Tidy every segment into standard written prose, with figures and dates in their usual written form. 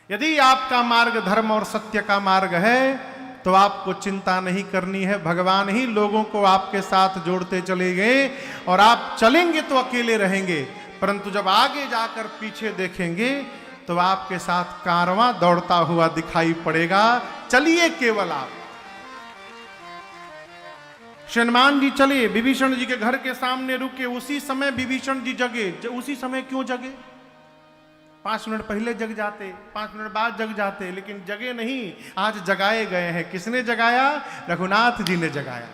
यदि आपका मार्ग धर्म और सत्य का मार्ग है तो आपको चिंता नहीं करनी है। भगवान ही लोगों को आपके साथ जोड़ते चले गए और आप चलेंगे तो अकेले रहेंगे, परंतु जब आगे जाकर पीछे देखेंगे तो आपके साथ कारवां दौड़ता हुआ दिखाई पड़ेगा। चलिए केवल आप। हनुमान जी चले, विभीषण जी के घर के सामने रुके। उसी समय विभीषण जी जगे। उसी समय क्यों जगे? 5 मिनट पहले जग जाते, 5 मिनट बाद जग जाते, लेकिन जगे नहीं, आज जगाए गए हैं। किसने जगाया? रघुनाथ जी ने जगाया।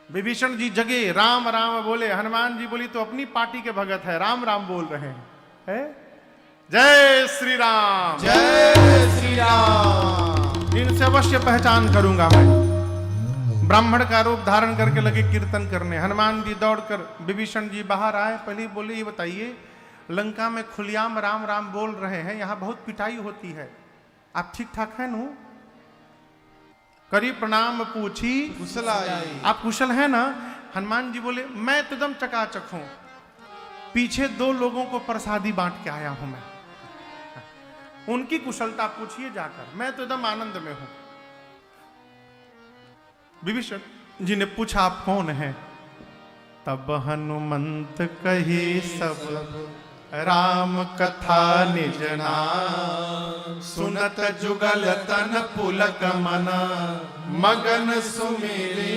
विभीषण जी जगे, राम राम बोले। हनुमान जी बोली तो अपनी पार्टी के भगत है, राम राम बोल रहे हैं, है? जय श्री राम, जय श्री राम। इनसे अवश्य पहचान करूंगा मैं। ब्राह्मण का रूप धारण करके लगे कीर्तन करने। हनुमान जी दौड़कर, विभीषण जी बाहर आए। पहले बोले ये बताइए, लंका में खुलेआम राम राम बोल रहे हैं, यहां बहुत पिटाई होती है, आप ठीक ठाक है नु? करी प्रणाम पूछी कुशलाई। आप कुशल है ना? हनुमान जी बोले मैं तो एकदम चकाचक हूं, पीछे 2 लोगों को प्रसादी बांट के आया हूं मैं, उनकी कुशलता पूछिए जाकर, मैं तो एकदम आनंद में हूं। विभीषण जी ने पूछा आप कौन हैं? तब हनुमंत कही सब राम कथा निज नाम, सुनत जुगल तन पुलक मन, मगन सुमिरे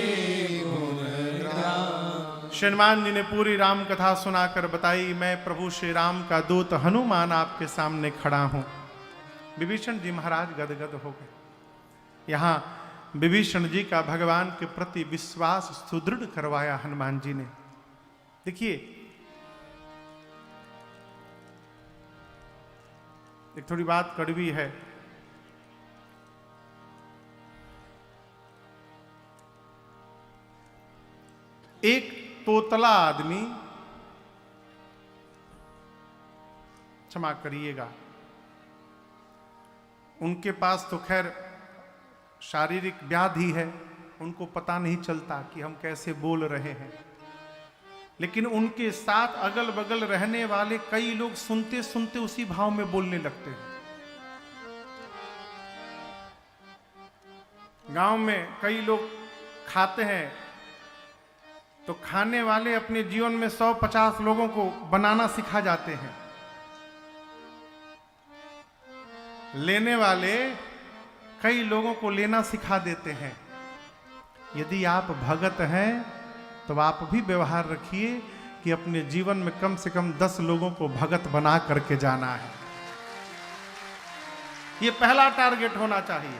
गुण राम। हनुमान जी ने पूरी राम कथा सुनाकर बताई, मैं प्रभु श्री राम का दूत हनुमान आपके सामने खड़ा हूं। विभीषण जी महाराज गदगद हो गए। यहां विभीषण जी का भगवान के प्रति विश्वास सुदृढ़ करवाया हनुमान जी ने। देखिए एक थोड़ी बात कड़वी है। एक तोतला आदमी, क्षमा करिएगा, उनके पास तो खैर शारीरिक व्याधि है, उनको पता नहीं चलता कि हम कैसे बोल रहे हैं, लेकिन उनके साथ अगल बगल रहने वाले कई लोग सुनते सुनते उसी भाव में बोलने लगते हैं। गांव में कई लोग खाते हैं तो खाने वाले अपने जीवन में 100-50 लोगों को बनाना सिखा जाते हैं, लेने वाले कई लोगों को लेना सिखा देते हैं। यदि आप भगत हैं तो आप भी व्यवहार रखिए कि अपने जीवन में कम से कम 10 लोगों को भगत बना करके जाना है। यह पहला टारगेट होना चाहिए।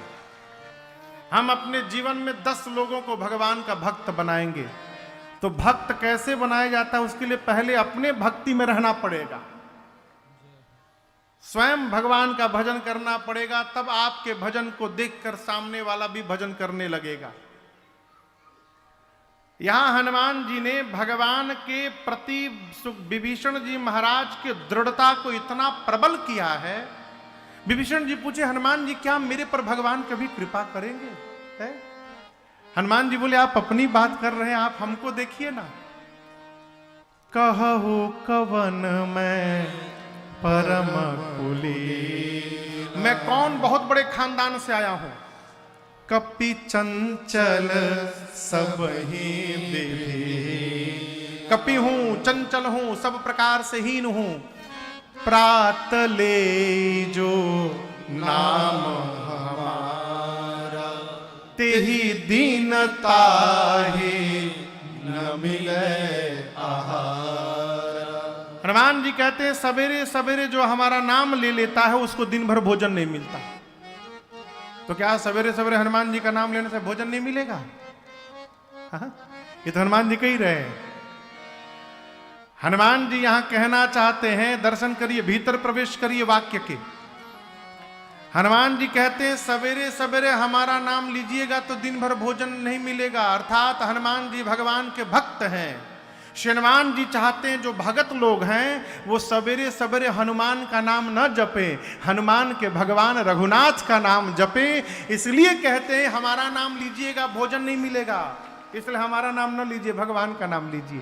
हम अपने जीवन में 10 लोगों को भगवान का भक्त बनाएंगे। तो भक्त कैसे बनाया जाता है? उसके लिए पहले अपने भक्ति में रहना पड़ेगा, स्वयं भगवान का भजन करना पड़ेगा, तब आपके भजन को देखकर सामने वाला भी भजन करने लगेगा। यहां हनुमान जी ने भगवान के प्रति विभीषण जी महाराज के दृढ़ता को इतना प्रबल किया है। विभीषण जी पूछे हनुमान जी क्या मेरे पर भगवान कभी कृपा करेंगे? है? हनुमान जी बोले आप अपनी बात कर रहे हैं, आप हमको देखिए ना। कहु कवन मैं परम कुली, मैं कौन बहुत बड़े खानदान से आया हूं। कपि चंचल सब ही विधि, कपि हूं, चंचल हूं, सब प्रकार से हीन हूं। प्रात ले जो नाम हमारा, तेहि दीनता ही न मिले आहार। हनुमान जी कहते हैं सवेरे सवेरे जो हमारा नाम ले लेता है उसको दिन भर भोजन नहीं मिलता। तो क्या सवेरे सवेरे हनुमान जी का नाम लेने से भोजन नहीं मिलेगा? हाँ? ये तो हनुमान जी कह ही रहे हैं। हनुमान जी यहां कहना चाहते हैं, दर्शन करिए, भीतर प्रवेश करिए वाक्य के। हनुमान जी कहते हैं सवेरे सवेरे हमारा नाम लीजिएगा तो दिन भर भोजन नहीं मिलेगा। अर्थात हनुमान जी भगवान के भक्त हैं। हनुमान जी चाहते हैं जो भगत लोग हैं वो सवेरे सवेरे हनुमान का नाम न जपे, हनुमान के भगवान रघुनाथ का नाम जपे। इसलिए कहते हैं हमारा नाम लीजिएगा भोजन नहीं मिलेगा, इसलिए हमारा नाम न लीजिए, भगवान का नाम लीजिए।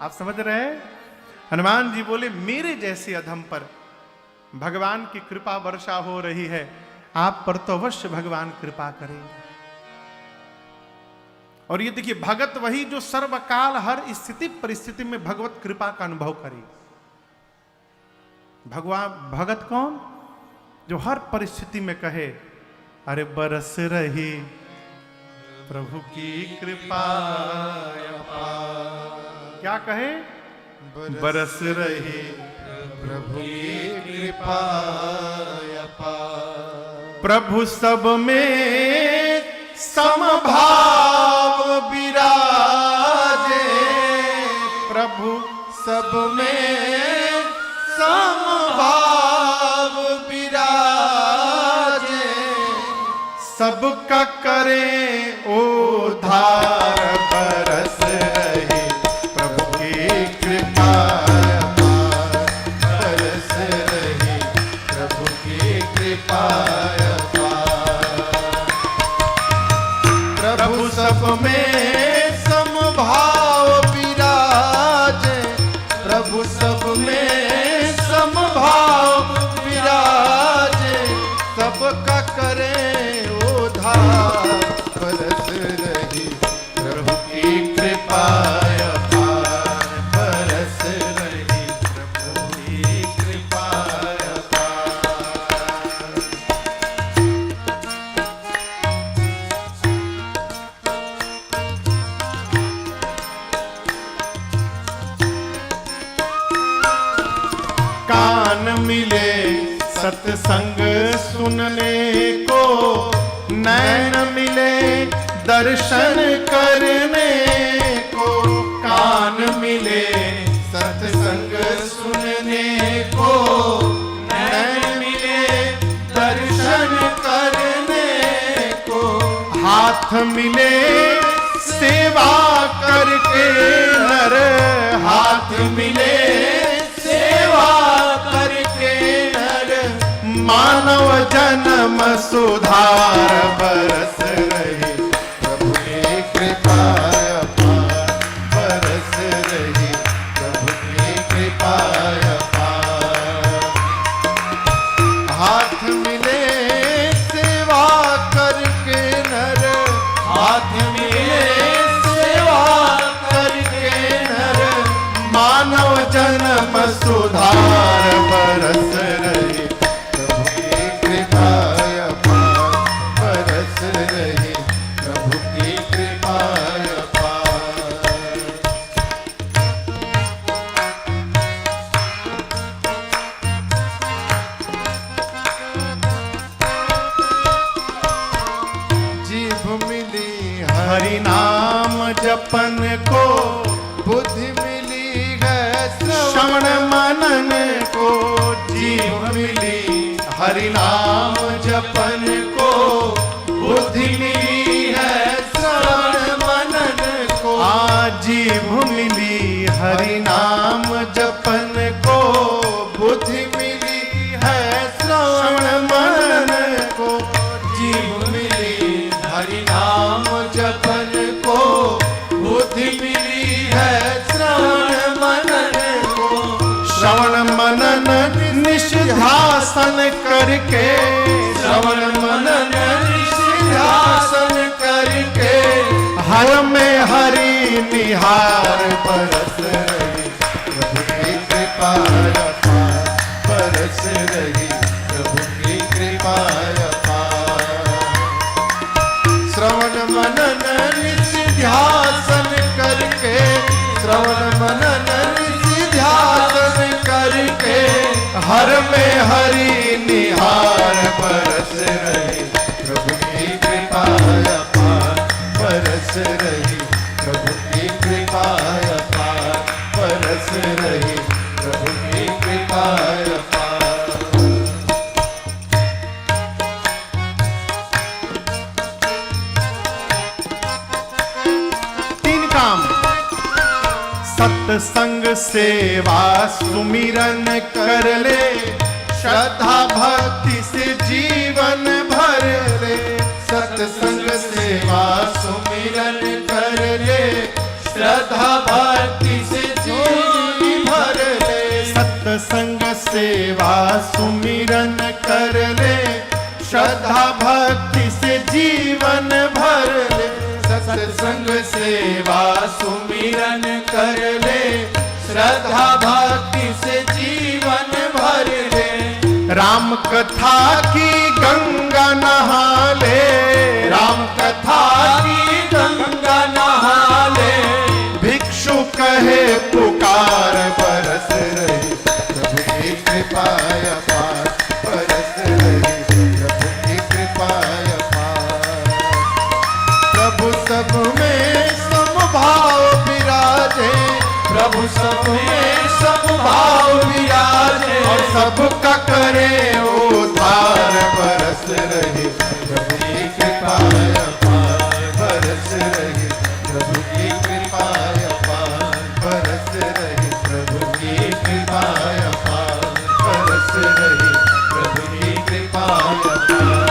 आप समझ रहे हैं? हनुमान जी बोले मेरे जैसे अधम पर भगवान की कृपा वर्षा हो रही है, आप पर तो अवश्य भगवान कृपा करेंगे। और ये देखिए, भगत वही जो सर्वकाल हर स्थिति परिस्थिति में भगवत कृपा का अनुभव करे। भगवान भगत कौन? जो हर परिस्थिति में कहे, अरे बरस रही प्रभु की कृपा अपार। क्या कहे? बरस रही प्रभु की कृपा अपार। प्रभु सब में समभाव विराजे, प्रभु सब में समभाव विराजे। सबका करे उद्धार, बरस रही प्रभु की कृपा अपार। बरस रही प्रभु की कृपा अपार। प्रभु सब में समभाव विराजे। प्रभु सब में समभाव विराजे। सबका करे उद्धार, बरस रही प्रभु की कृपा अपार। बरस रही प्रभु की कृपा अपार। कान मिले सत्संग सुनने को, नैन मिले दर्शन करने को। कान मिले सत्संग सुनने को, नैन मिले दर्शन करने को। हाथ मिले सेवा करके नर, हाथ मिले सेवा करके नर। मानव जन्म सुधार, बरस रही प्रभु की कृपा अपार। बरस रही प्रभु की कृपा अपार। हाथ मिले सेवा करके नर। हाथ मिले सेवा करके नर। मानव जन्म सुधार, बरस रही प्रभु की कृपा अपार। बरस रही प्रभु की कृपा अपार। जीभ मिली हरि नाम जपन को, बुद्धि मिली है श्रवण मनन को। जीव मिली हरि नाम जपन को, बुद्धि मिली है श्रवण मनन को। जीव मिली हरि नाम जपन को, बुद्धि मिली है श्रवण मनन को। जीव मिली हरि नाम जपन को। बुद्धि मिली है श्रवण मनन को। श्रवण मनन निष्ध्यासन करके, श्रवण मनन निष्ध्यासन करके। हर में हरि निहार, बरस रही प्रभु की कृपा अपार। बरस रही प्रभु की कृपा अपार। श्रवण मनन निष्ध्यासन करके। श्रवण मनन निष्ध्यासन करके। हर में हरि निहार, बरस रही प्रभु की कृपा अपार। बरस रही प्रभु की कृपा अपार। बरस रही प्रभु की कृपा अपार। तीन काम: सत्संग सेवा सुमिरन कर ले, श्रद्धा भक्ति से जीवन भर ले। सत्संग सेवा सुमिरन कर ले। श्रद्धा भक्ति से जीवन भर ले। सत्संग सेवा सुमिरन सेवा सुमिरन कर ले, श्रद्धा भक्ति से जीवन भर ले। राम कथा की गंगा नहा ले, राम कथा की गंगा नहा ले। भिक्षु कहे पुकार बरस रही प्रभु की कृपा अपार, बरस रही प्रभु की कृपा अपार। प्रभु सब में समभाव विराजे, प्रभु सब में समभाव विराजे, और सबका करे उद्धार। बरस रही प्रभु की कृपा अपार, बरस रही प्रभु की कृपा अपार, बरस रही प्रभु की कृपा अपार, बरस रही प्रभु की कृपा अपार।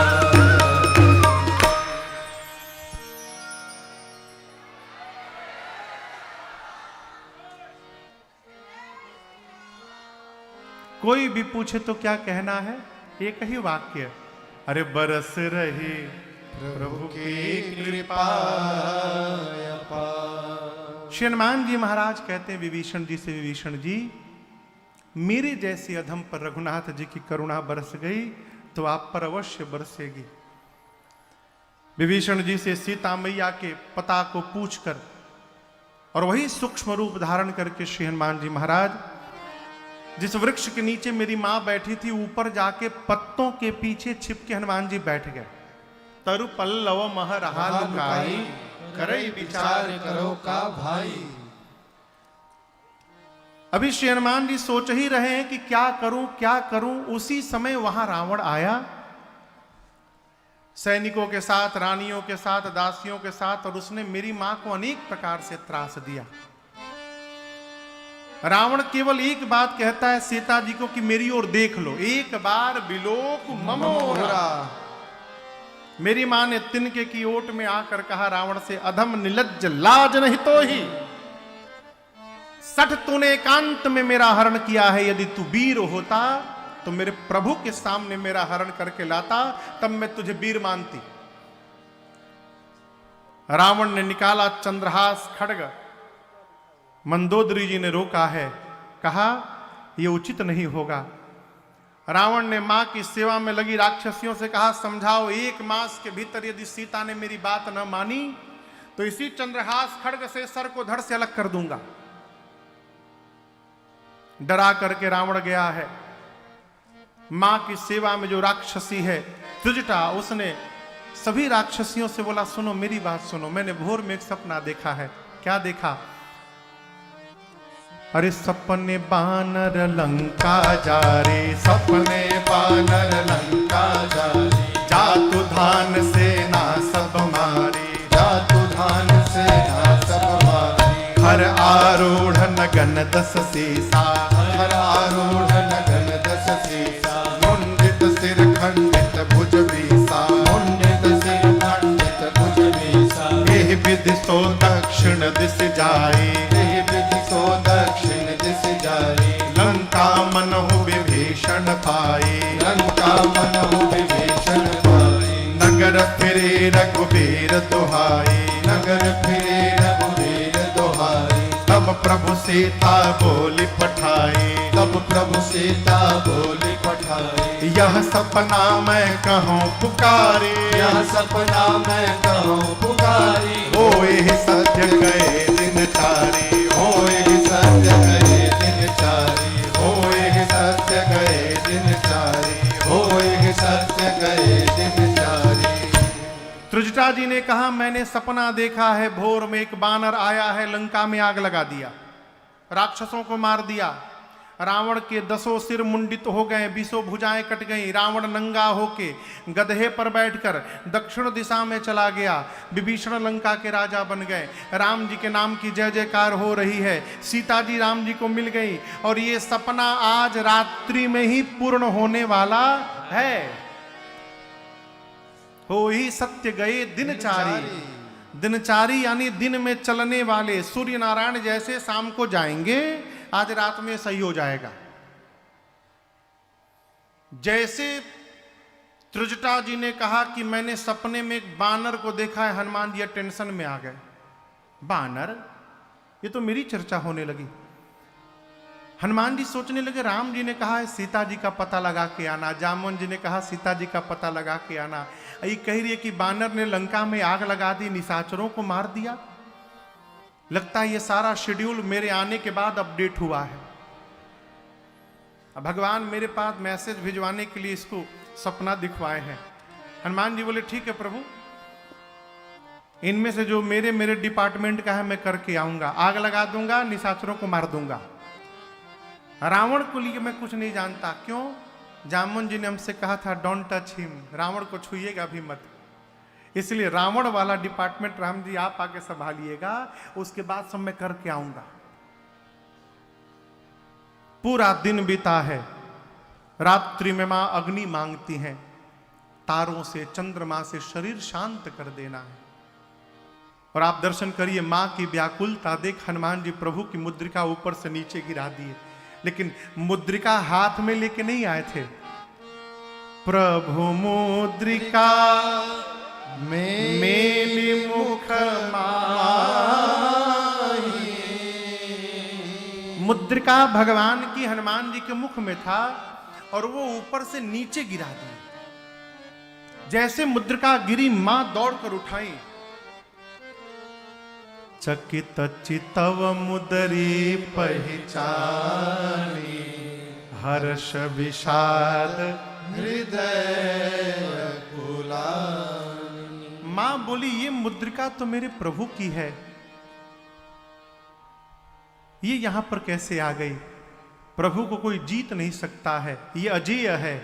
कोई भी पूछे तो क्या कहना है? एक ही वाक्य, अरे बरस रही प्रभु की कृपा अपार। श्री हनुमान जी महाराज कहते हैं विभीषण जी से, विभीषण जी मेरे जैसे अधम पर रघुनाथ जी की करुणा बरस गई तो आप पर अवश्य बरसेगी। विभीषण जी से सीता मैया के पता को पूछकर और वही सूक्ष्म रूप धारण करके श्री हनुमान जी महाराज जिस वृक्ष के नीचे मेरी मां बैठी थी ऊपर जाके पत्तों के पीछे छिप के हनुमान जी बैठ गए। तरु पल्लव मह रहा लुकाई, करई विचार करो का भाई। अभी श्री हनुमान जी सोच ही रहे हैं कि क्या करूं। उसी समय वहां रावण आया, सैनिकों के साथ, रानियों के साथ, दासियों के साथ, और उसने मेरी मां को अनेक प्रकार से त्रास दिया। रावण केवल एक बात कहता है सीता जी को कि मेरी ओर देख लो, एक बार बिलोक ममोरा। मेरी मां ने तिनके की ओट में आकर कहा रावण से, अधम निलज्ज लाज नहीं तो ही सठ तूने एकांत में मेरा हरण किया है। यदि तू वीर होता तो मेरे प्रभु के सामने मेरा हरण करके लाता, तब मैं तुझे वीर मानती। रावण ने निकाला चंद्रहास खड्ग, मंदोदरी जी ने रोका है, कहा यह उचित नहीं होगा। रावण ने मां की सेवा में लगी राक्षसियों से कहा समझाओ, एक मास के भीतर यदि सीता ने मेरी बात न मानी तो इसी चंद्रहास खड्ग से सर को धड़ से अलग कर दूंगा। डरा करके रावण गया है। मां की सेवा में जो राक्षसी है त्रिजटा, उसने सभी राक्षसियों से बोला सुनो मेरी बात सुनो, मैंने भोर में एक सपना देखा है। क्या देखा? अरे सपने बानर लंका जा रे, सपने बानर लंका जा रे, जातु धान सेना सब मारी, जातु धान सेना सब मारी। हर आरूढ़ नगन दस सीसा, हर आरूढ़ नगन दस सीसा। मुंडित सिर खंडित भुज बीसा, मुंडित सिर खंडित भुज बीसा। एह विधि सो दक्षिण दिस जाई, एह विधि सो दक्षिण दिस जाई। लंका मनहु विभीषण पाई, लंका मनहु विभीषण पाई। नगर फिरे रघुबीर दुहाई, नगर फिरे रघुबीर दुहाई। तब प्रभु सीता बोली पठाई, तब प्रभु सीता बोली पठाई। यह सपना मैं कहूँ पुकारी, यह सपना मैं कहूँ पुकारी। होए सत्य गए दिन चारी, होए सत्य गए दिन चारी, होए सत्य गए दिन चारी, होए सत्य गए दिन चारी। त्रिजटा जी ने कहा मैंने सपना देखा है, भोर में एक बानर आया है, लंका में आग लगा दिया, राक्षसों को मार दिया। रावण के 10 सिर मुंडित हो गए, 20 भुजाएं कट गई। रावण नंगा होके गधे पर बैठकर दक्षिण दिशा में चला गया। विभीषण लंका के राजा बन गए। राम जी के नाम की जय जयकार हो रही है। सीता जी राम जी को मिल गई और ये सपना आज रात्रि में ही पूर्ण होने वाला है। हो ही सत्य गए दिनचारी, दिनचारी यानी दिन में चलने वाले सूर्य नारायण जैसे शाम को जाएंगे, आज रात में सही हो जाएगा। जैसे त्रिजटा जी ने कहा कि मैंने सपने में एक बानर को देखा है, हनुमान जी टेंशन में आ गए। बानर, ये तो मेरी चर्चा होने लगी। हनुमान जी सोचने लगे, राम जी ने कहा है सीता जी का पता लगा के आना, जामवन जी ने कहा सीता जी का पता लगा के आना, ये कह रही है कि बानर ने लंका में आग लगा दी, निशाचरों को मार दिया। लगता है ये सारा शेड्यूल मेरे आने के बाद अपडेट हुआ है। अब भगवान मेरे पास मैसेज भिजवाने के लिए इसको सपना दिखवाए हैं। हनुमान जी बोले ठीक है प्रभु, इनमें से जो मेरे डिपार्टमेंट का है मैं करके आऊंगा, आग लगा दूंगा, निशाचरों को मार दूंगा। रावण को लिए मैं कुछ नहीं जानता। क्यों? जामुन जी ने हमसे कहा था डोंट टच हिम, रावण को छुइएगा भी मत। इसलिए रावण वाला डिपार्टमेंट राम जी आप आके संभालिएगा, उसके बाद सब मैं करके आऊंगा। पूरा दिन बीता है, रात्रि में मां अग्नि मांगती हैं, तारों से चंद्रमा से शरीर शांत कर देना है। और आप दर्शन करिए, मां की व्याकुलता देख हनुमान जी प्रभु की मुद्रिका ऊपर से नीचे गिरा दिए, लेकिन मुद्रिका हाथ में लेके नहीं आए थे। प्रभु मुद्रिका मेली मुख माही। मुद्रिका भगवान की हनुमान जी के मुख में था और वो ऊपर से नीचे गिरा दी। जैसे मुद्रिका गिरी, मां दौड़कर उठाई। चकित चितव मुदरी पहचानी, हर्ष विषाद हृदय कुलानी। मां बोली ये मुद्रिका तो मेरे प्रभु की है, ये यहां पर कैसे आ गई? प्रभु को कोई जीत नहीं सकता है, ये अजेय है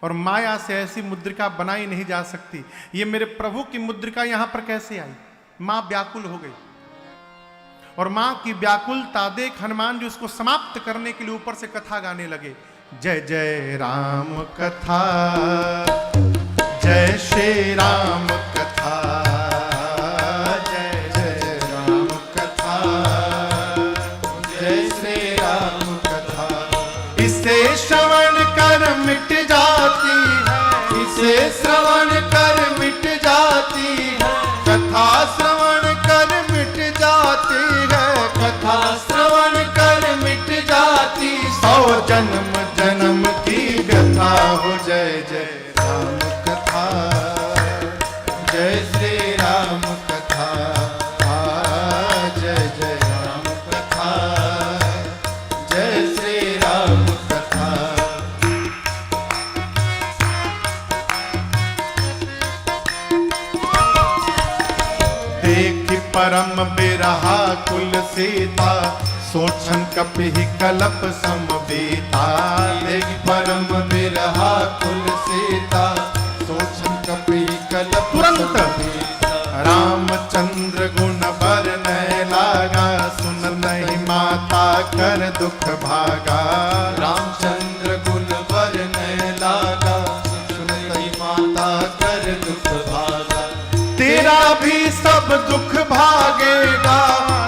और माया से ऐसी मुद्रिका बनाई नहीं जा सकती। ये मेरे प्रभु की मुद्रिका यहां पर कैसे आई? मां व्याकुल हो गई और मां की व्याकुलता देख हनुमान जी उसको समाप्त करने के लिए ऊपर से कथा गाने लगे। जय जय राम कथा, जय श्री राम कथा, जय जय राम कथा, जय श्री राम कथा। इसे श्रवण कर मिट जाती है, इसे श्रवण कर मिट जाती है, कथा श्रवण कर मिट जाती है, कथा श्रवण कर मिट जाती। 100 जन्म जन्म की व्यथा हो। जय जय राम कथा, जय श्री राम कथा, जय जय राम कथा, जय श्री राम कथा। देख परम बिरहा कुल सीता, सोचन कपिहि कलप समबीता। देख परम बिरहा कुल सीता, सोचन कपिहि कलप समबीता। रामचंद्र गुण बरनय लागा, सुन नहीं माता कर दुख भागा। रामचंद्र गुण बरनय लागा, सुन नहीं माता कर दुख भागा। तेरा भी सब दुख भागेगा,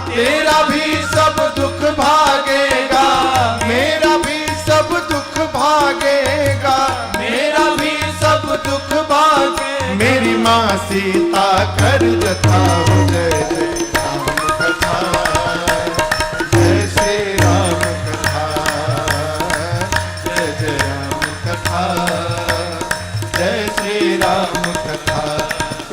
तेरा भी सब दुख भागेगा, मेरा भी सब दुख भागेगा, मेरा भी सब दुख भागे। मेरी माँ सीता कर जथा हो। जय जय राम कथा, जय श्री राम कथा, जय जय राम कथा, जय श्री राम कथा।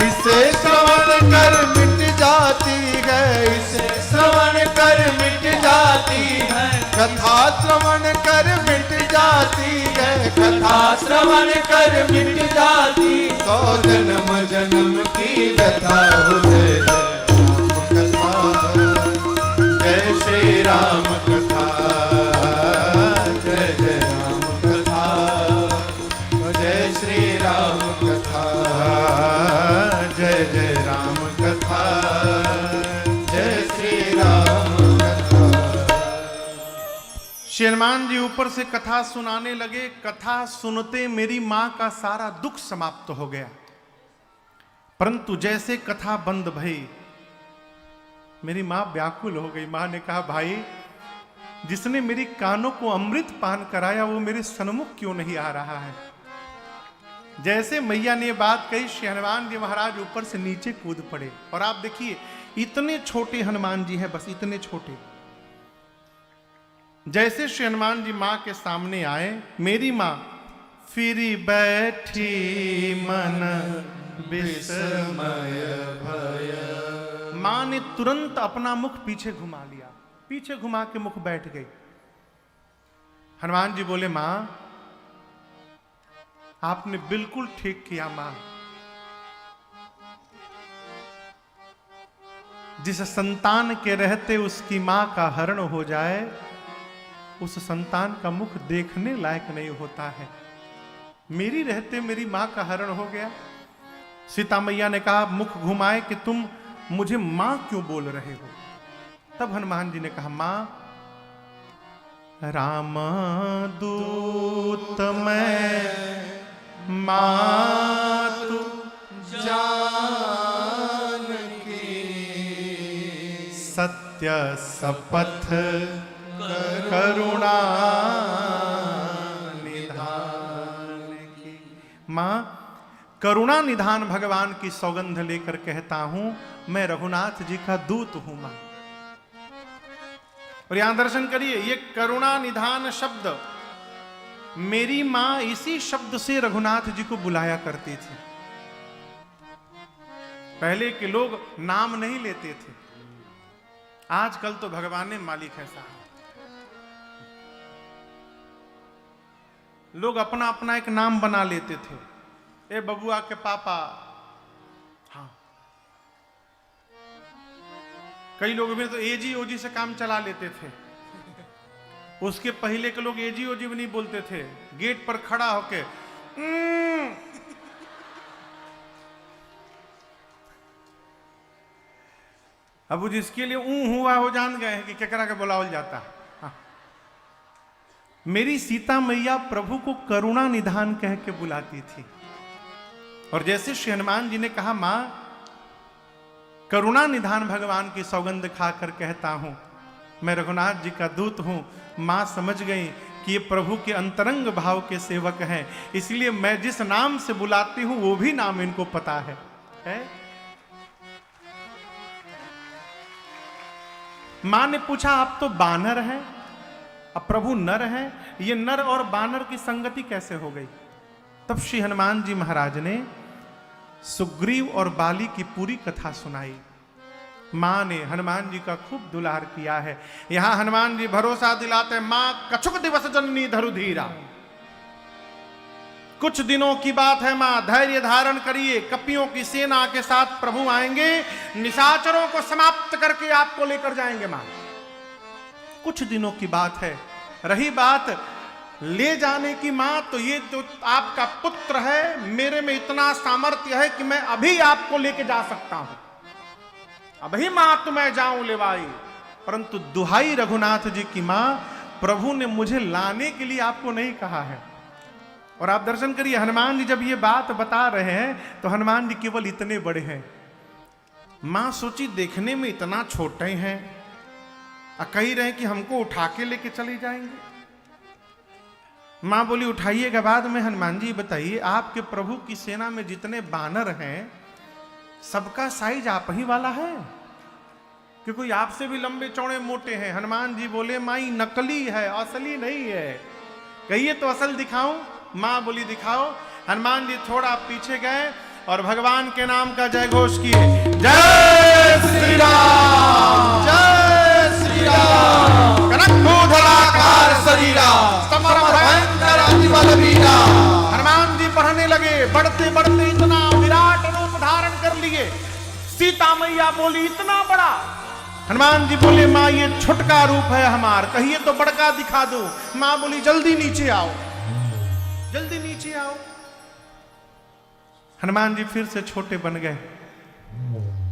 इसे श्रवण कर मिट जाती है, इसे श्रवण कर मिट जाती है, कथा श्रवण कर मिट जाती है, कथा श्रवण कर मिट जाती। 100 जन्म जन्म की व्यथा हो। जय जय राम कथा, जय श्री राम कथा, जय जय राम कथा, जय श्री राम कथा, जय जय राम कथा, जय श्री राम कथा। श्री हनुमान जी ऊपर से कथा सुनाने लगे। कथा सुनते मेरी मां का सारा दुख समाप्त हो गया, परंतु जैसे कथा बंद भई मेरी मां व्याकुल हो गई। मां ने कहा भाई, जिसने मेरी कानों को अमृत पान कराया वो मेरे सन्मुख क्यों नहीं आ रहा है? जैसे मैया ने बात कही, श्री हनुमान जी महाराज ऊपर से नीचे कूद पड़े। और आप देखिए इतने छोटे हनुमान जी हैं, बस इतने छोटे। जैसे श्री हनुमान जी मां के सामने आए, मेरी मां फिरी बैठी मन विस्मय भय। मां ने तुरंत अपना मुख पीछे घुमा लिया, पीछे घुमा के मुख बैठ गई। हनुमान जी बोले, मां आपने बिल्कुल ठीक किया मां। जिस संतान के रहते उसकी मां का हरण हो जाए, उस संतान का मुख देखने लायक नहीं होता है। मेरी रहते मेरी मां का हरण हो गया। सीता मैया ने कहा, मुख घुमाए कि तुम मुझे मां क्यों बोल रहे हो? तब हनुमान जी ने कहा, मां राम दूत मैं मातु जानकी, सत्य सपथ करुणा निधान की। मां, करुणा निधान भगवान की सौगंध लेकर कहता हूं, मैं रघुनाथ जी का दूत हूं मां। और यहां दर्शन करिए, ये करुणा निधान शब्द, मेरी मां इसी शब्द से रघुनाथ जी को बुलाया करती थी। पहले के लोग नाम नहीं लेते थे, आजकल तो भगवान ने मालिक है साहब। लोग अपना अपना एक नाम बना लेते थे, ए बबुआ के पापा। हाँ, कई लोग भी तो एजी ओजी से काम चला लेते थे। उसके पहले के लोग एजी ओजी भी नहीं बोलते थे, गेट पर खड़ा होके अब वो जिसके लिए हुआ हो जान गए हैं कि केकरा के बुलावल जाता। हाँ। मेरी सीता मैया प्रभु को करुणा निधान कह के बुलाती थी। और जैसे श्री हनुमान जी ने कहा, मां करुणा निधान भगवान की सौगंध खाकर कहता हूं, मैं रघुनाथ जी का दूत हूं। मां समझ गई कि ये प्रभु के अंतरंग भाव के सेवक हैं, इसलिए मैं जिस नाम से बुलाती हूं वो भी नाम इनको पता है? मां ने पूछा, आप तो बानर हैं, अब प्रभु नर हैं, ये नर और बानर की संगति कैसे हो गई? तब श्री हनुमान जी महाराज ने सुग्रीव और बाली की पूरी कथा सुनाई। मां ने हनुमान जी का खूब दुलार किया है। यहां हनुमान जी भरोसा दिलाते, मां कछुक दिवस जननी धरु धीरा। कुछ दिनों की बात है मां, धैर्य धारण करिए, कपियों की सेना के साथ प्रभु आएंगे, निशाचरों को समाप्त करके आपको लेकर जाएंगे मां। कुछ दिनों की बात है। रही बात ले जाने की मां, तो ये तो आपका पुत्र है, मेरे में इतना सामर्थ्य है कि मैं अभी आपको लेके जा सकता हूं, अभी मां तो मैं जाऊं लेवाई। परंतु दुहाई रघुनाथ जी की मां, प्रभु ने मुझे लाने के लिए आपको नहीं कहा है। और आप दर्शन करिए, हनुमान जी जब ये बात बता रहे हैं तो हनुमान जी केवल इतने बड़े हैं। मां सोची देखने में इतना छोटे हैं, कह रहे हैं कि हमको उठा के लेके चले जाएंगे। मां बोली, उठाइएगा बाद में। हनुमान जी बताइए, आपके प्रभु की सेना में जितने बानर हैं, सबका साइज आप ही वाला है कि कोई आपसे भी लंबे चौड़े मोटे हैं? हनुमान जी बोले, माई नकली है, असली नहीं है। कहिए तो असल दिखाऊं? मां बोली, दिखाओ। हनुमान जी थोड़ा पीछे गए और भगवान के नाम का जय घोष किए, जय श्री राम, जय श्री राम। कनकभूधराकार शरीरा, समर भयंकर अतिबल वीरा। हनुमान जी बढ़ने लगे, बढ़ते बढ़ते इतना विराट रूप धारण कर लिए। सीता मैया बोली, इतना बड़ा? हनुमान जी बोले, मां ये छोटका रूप है हमार, कहिए तो बड़का दिखा दो। मां बोली, जल्दी नीचे आओ, जल्दी नीचे आओ। हनुमान जी फिर से छोटे बन गए।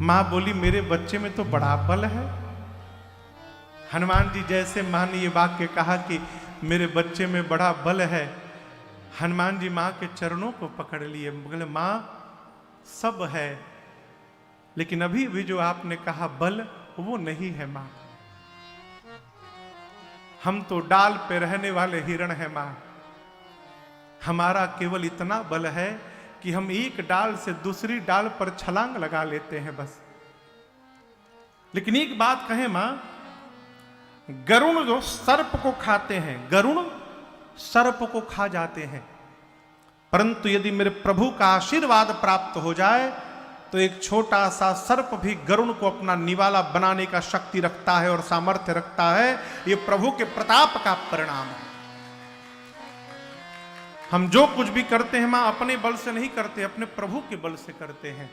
मां बोली, मेरे बच्चे में तो बड़ा बल है। हनुमान जी जैसे मां ने ये वाक्य कहा कि मेरे बच्चे में बड़ा बल है, हनुमान जी मां के चरणों को पकड़ लिए। बोले, मां सब है, लेकिन अभी भी जो आपने कहा बल, वो नहीं है मां। हम तो डाल पे रहने वाले हिरण हैं मां। हमारा केवल इतना बल है कि हम एक डाल से दूसरी डाल पर छलांग लगा लेते हैं बस। लेकिन एक बात कहें मां, गरुण जो सर्प को खाते हैं, गरुण सर्प को खा जाते हैं, परंतु यदि मेरे प्रभु का आशीर्वाद प्राप्त हो जाए तो एक छोटा सा सर्प भी गरुण को अपना निवाला बनाने का शक्ति रखता है और सामर्थ्य रखता है। यह प्रभु के प्रताप का परिणाम है। हम जो कुछ भी करते हैं मां अपने बल से नहीं करते, अपने प्रभु के बल से करते हैं।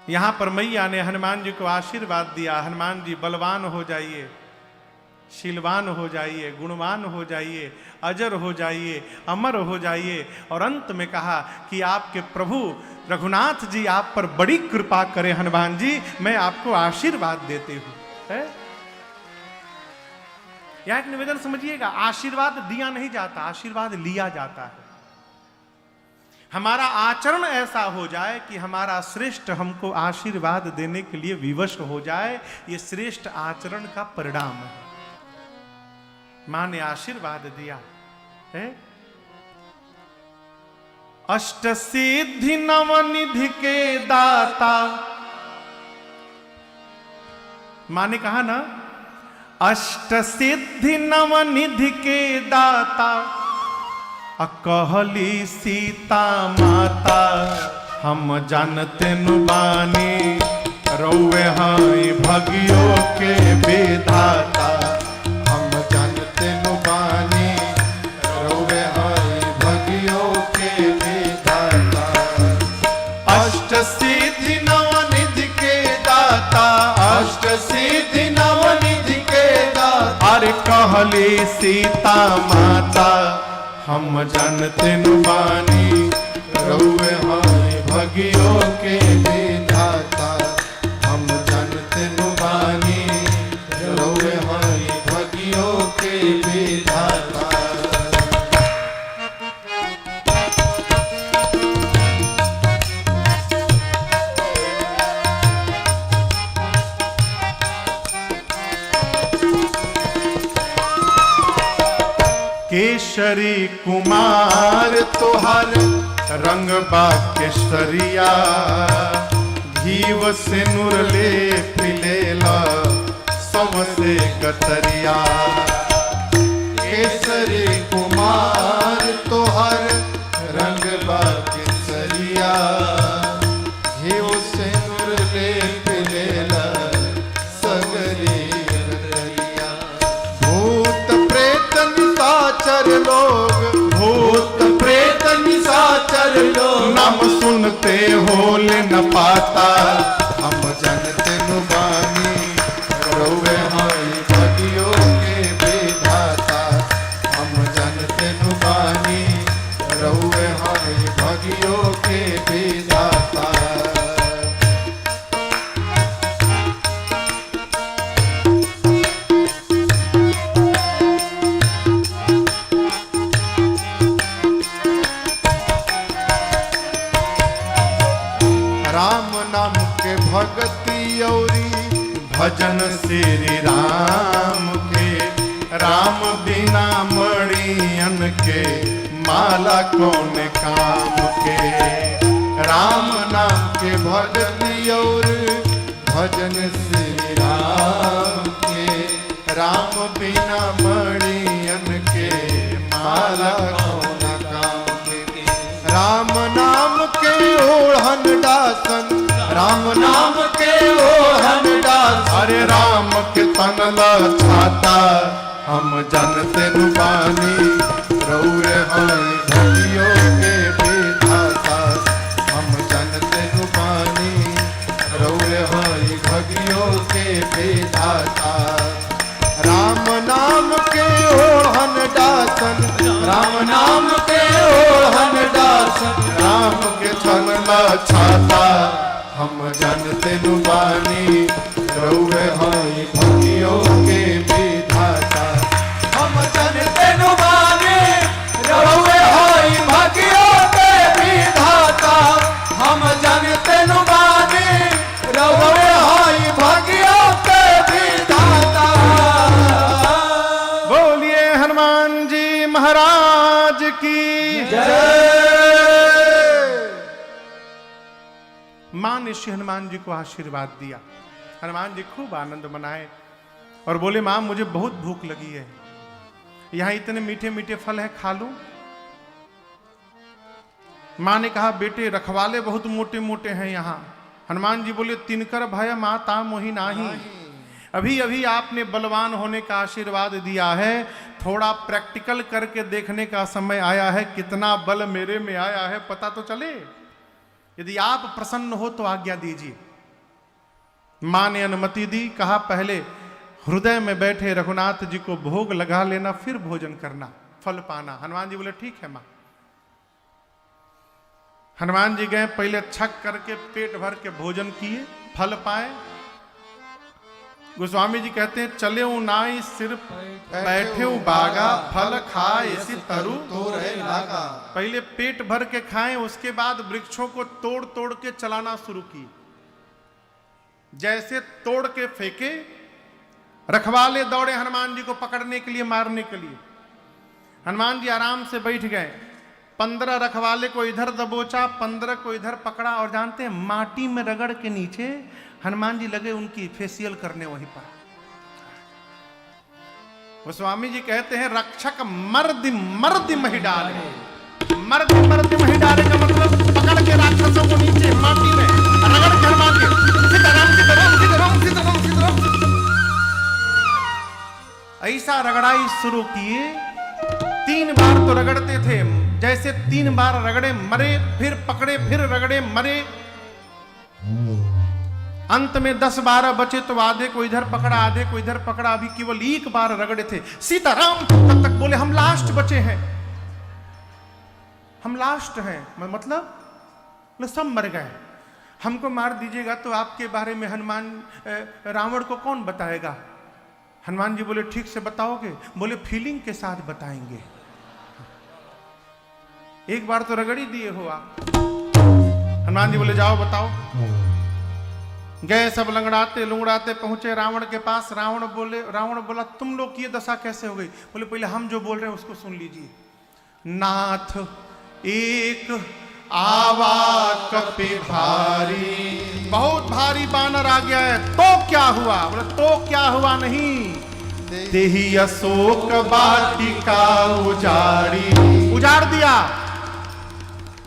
यहां पर मैया ने हनुमान जी को आशीर्वाद दिया, हनुमान जी बलवान हो जाइए, शीलवान हो जाइए, गुणवान हो जाइए, अजर हो जाइए, अमर हो जाइए, और अंत में कहा कि आपके प्रभु रघुनाथ जी आप पर बड़ी कृपा करें हनुमान जी, मैं आपको आशीर्वाद देते हूं। यहां एक निवेदन समझिएगा, आशीर्वाद दिया नहीं जाता, आशीर्वाद लिया जाता है। हमारा आचरण ऐसा हो जाए कि हमारा श्रेष्ठ हमको आशीर्वाद देने के लिए विवश हो जाए, यह श्रेष्ठ आचरण का परिणाम है। मां ने आशीर्वाद दिया है। अष्ट सिद्धि नवनिधि के दाता, मां ने कहा ना, अष्ट सिद्धि नवनिधि के दाता, कहली सीता माता, हम जानते नु बानी रौवे हाई भगियो के विधाता, हम जानते नु बानी रौवे हाई भगियो के विधाता। अष्ट सिद्धि नवनिधि के दाता, अष्ट सिद्धि नवनिधि के दाता, अरे कहली सीता माता, हम जानते नु बानी रौवे हाई भगियो के विधाता, हम जानते नु बानी रौवे हाई भगियो के विधाता। केशरी कुमार तोहर रंग बा केसरिया, घीव से नूर ले पिलेला सबसे गतरिया। केसरी कुमार तोहर रंग बा केसरिया, घीव से नूर ले पिलेला सगरी गतरिया। भूत प्रेत निशाचर लोग, भूत प्रेत निशाचर लोग, नाम सुनते होल न पाता, हम जानते नु बानी रौवे हाई भगियो के विधाता, हम जानते नु बानी रौवे हाई भगियो के विधाता। राम नाम के भगति औरी भजन श्री राम के, राम बिना मणियन के माला कौन काम के। राम नाम के भगति और भजन श्री राम के, राम बिना मणियन के माला कौन काम के। राम नाम के ओढ़न दासन, राम नाम के ओढ़न दासन, अरे राम के तनला छाता, हम जानते नु बानी रौवे हाई भगियो के विधाता, हम जानते नु बानी रौवे हाई भगियो के विधाता। राम नाम के ओढ़न दासन, राम नाम के ओढ़न दासन, राम के तनला छाता, हम जानते नु बानी रौवे हाई भगियो के विधाता, हम जानते नु बानी रौवे हाई भगियो के विधाता, हम जानते नु बानी रौवे हाई भगियो के विधाता। बोलिए हनुमान जी महाराज की जय। मां ने श्री हनुमान जी को आशीर्वाद दिया। हनुमान जी खूब आनंद मनाए और बोले मां मुझे बहुत भूख लगी है, यहां इतने मीठे मीठे फल है, खा लूं? मां ने कहा बेटे रखवाले बहुत मोटे मोटे हैं यहां। हनुमान जी बोले तिनकर भय माता मोहि नाही, अभी अभी आपने बलवान होने का आशीर्वाद दिया है, थोड़ा प्रैक्टिकल करके देखने का समय आया है, कितना बल मेरे में आया है पता तो चले। यदि आप प्रसन्न हो तो आज्ञा दीजिए। मां ने अनुमति दी, कहा पहले हृदय में बैठे रघुनाथ जी को भोग लगा लेना, फिर भोजन करना, फल पाना। हनुमान जी बोले ठीक है मां। हनुमान जी गए, पहले छक करके पेट भर के भोजन किए, फल पाए। गोस्वामी जी कहते हैं चले नाई सिर बैठे बागा, फल खाए इसी तरु तो रहे लागा। पहले पेट भर के खाएं, उसके बाद वृक्षों को तोड़ तोड़ के चलाना शुरू किए। जैसे तोड़ के फेंके, रखवाले दौड़े हनुमान जी को पकड़ने के लिए, मारने के लिए। हनुमान जी आराम से बैठ गए। 15 रखवाले को इधर दबोचा, 15 को इधर पकड़ा, और जानते हैं माटी में रगड़ के नीचे हनुमान जी लगे उनकी फेशियल करने वहीं पर। गोस्वामी जी कहते हैं रक्षक मर्द मर्द मही डाले। मर्द मर्द मही डाले का मतलब पकड़ के राक्षसों को नीचे माटी में रगड़ के हनुमान जी सीताराम सीताराम सीताराम सीताराम सीताराम ऐसा रगड़ाई शुरू किए। 3 बार तो रगड़ते थे, जैसे 3 बार रगड़े मरे, फिर पकड़े, फिर रगड़े मरे। अंत में 10-12 बचे तो आधे को इधर पकड़ा, आधे को इधर पकड़ा, अभी केवल 1 बार रगड़े थे। सीताराम तब तक बोले हम लास्ट बचे हैं, हम लास्ट हैं। मतलब सब मर गए, हमको मार दीजिएगा तो आपके बारे में हनुमान रावण को कौन बताएगा? हनुमान जी बोले ठीक से बताओगे? बोले फीलिंग के साथ बताएंगे। एक बार तो रगड़ी दिए हो आप। हनुमान जी बोले जाओ बताओ। गए सब लंगड़ाते लुंगड़ाते पहुंचे रावण के पास। रावण बोला तुम लोग की ये दशा कैसे हो गई? बोले पहले हम जो बोल रहे हैं उसको सुन लीजिए। नाथ एक आवा कपि भारी, बहुत भारी बानर आ गया है। तो क्या हुआ? बोले तो क्या हुआ नहीं, देही अशोक वाटिका उजाड़ी, उजाड़ दिया।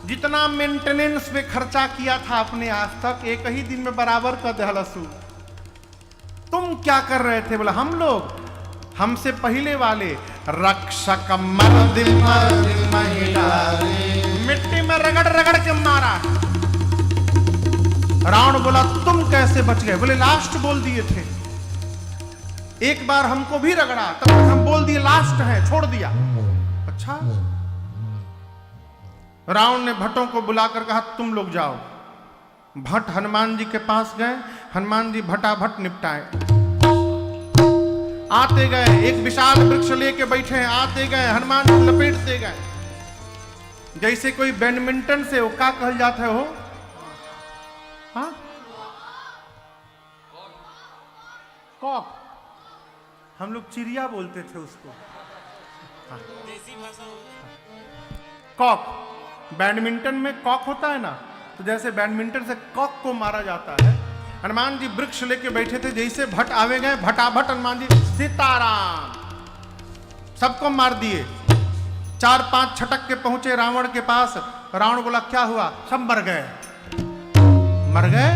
जितना मेंटेनेंस पे खर्चा किया था अपने आज तक, एक ही दिन में बराबर का दहलसू। तुम क्या कर रहे थे? बोला हम लोग, हमसे पहले वाले रक्षक मर्द मिट्टी में रगड़ रगड़ के मारा। रावण बोला तुम कैसे बच गए? बोले लास्ट बोल दिए थे, एक बार हमको भी रगड़ा, तब तक हम बोल दिए लास्ट है, छोड़ दिया। अच्छा। रावण ने भट्टों को बुलाकर कहा तुम लोग जाओ। भट्ट हनुमान जी के पास गए, हनुमान जी भटाभट निपटाए। आते गए, एक विशाल वृक्ष लेके बैठे हैं, आते गए, हनुमान जी लपेटते गए। जैसे कोई बैडमिंटन से वो क्या कहल जाता है, हो हाँ कॉक, हम लोग चिड़िया बोलते थे उसको, हाँ। देसी भाषा कॉक। बैडमिंटन में कॉक होता है ना, तो जैसे बैडमिंटन से कॉक को मारा जाता है। हनुमान जी वृक्ष लेके बैठे थे, जैसे भट्ट आवे गए, भटाभट हनुमान जी सीताराम सबको मार दिए। 4-5 छटक के पहुंचे रावण के पास। रावण बोला क्या हुआ? सब मर गए। मर गए?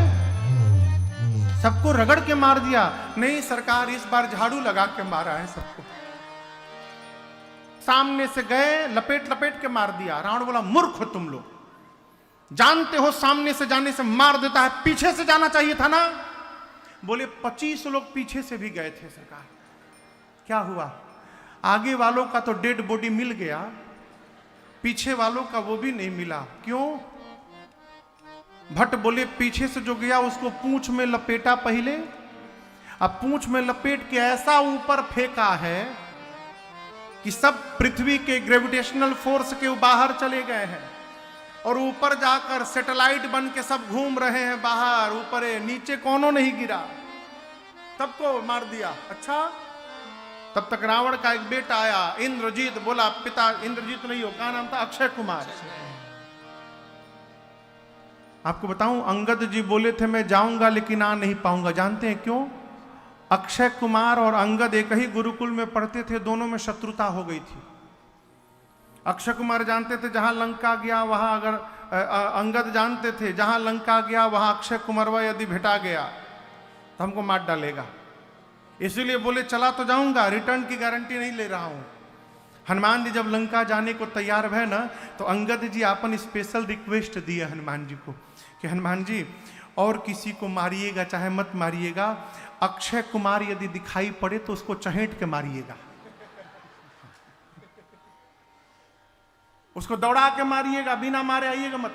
सबको रगड़ के मार दिया? नहीं सरकार, इस बार झाड़ू लगा के मारा है सबको। सामने से गए, लपेट लपेट के मार दिया। रावण बोला मूर्ख हो तुम लोग, जानते हो सामने से जाने से मार देता है, पीछे से जाना चाहिए था ना। बोले 25 लोग पीछे से भी गए थे सरकार। क्या हुआ? आगे वालों का तो डेड बॉडी मिल गया, पीछे वालों का वो भी नहीं मिला। क्यों? भट्ट बोले पीछे से जो गया उसको पूंछ में लपेटा पहले, अब पूंछ में लपेट के ऐसा ऊपर फेंका है कि सब पृथ्वी के ग्रेविटेशनल फोर्स के बाहर चले गए हैं, और ऊपर जाकर सैटेलाइट बन के सब घूम रहे हैं बाहर, ऊपर नीचे कोनो नहीं गिरा, सबको मार दिया। अच्छा। तब तक रावण का एक बेटा आया इंद्रजीत। बोला पिता, इंद्रजीत नहीं हो, क्या नाम था? अक्षय कुमार। आपको बताऊं, अंगद जी बोले थे मैं जाऊंगा लेकिन आ नहीं पाऊंगा। जानते हैं क्यों? अक्षय कुमार और अंगद एक ही गुरुकुल में पढ़ते थे, दोनों में शत्रुता हो गई थी। अक्षय कुमार जानते थे जहां लंका गया वहां, अगर अंगद जानते थे जहां लंका गया वहां अक्षय कुमारवा यदि भेटा गया तो हमको मार डालेगा। इसीलिए बोले चला तो जाऊंगा, रिटर्न की गारंटी नहीं ले रहा हूं। हनुमान जी जब लंका जाने को तैयार भय ना, तो अंगद जी अपन स्पेशल रिक्वेस्ट दिए हनुमान जी को कि हनुमान जी और किसी को मारिएगा चाहे मत मारिएगा, अक्षय कुमार यदि दिखाई पड़े तो उसको चहेट के मारिएगा, उसको दौड़ा के मारिएगा, बिना मारे आइएगा मत।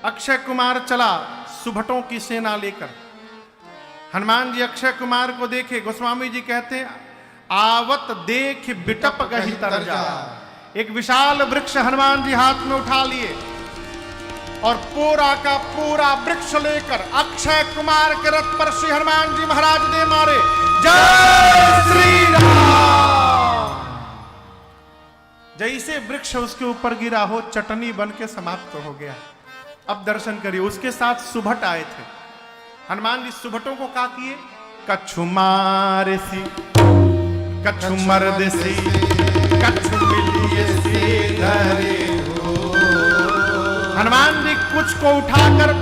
अक्षय कुमार चला सुभटों की सेना लेकर। हनुमान जी अक्षय कुमार को देखे, गोस्वामी जी कहते आवत देख बिटप गही तरजा। एक विशाल वृक्ष हनुमान जी हाथ में उठा लिए और पूरा का पूरा वृक्ष लेकर अक्षय कुमार के रथ पर श्री हनुमान जी महाराज दे मारे। जय श्री राम। जैसे वृक्ष उसके ऊपर गिरा हो चटनी बन के समाप्त हो गया। अब दर्शन करिए, उसके साथ सुभट आए थे। हनुमान जी सुभटों को क्या किए? कछु मारे सी कछु मर्द सी कछु मिलिए सी धरे हो। हनुमान जी कुछ को उठाकर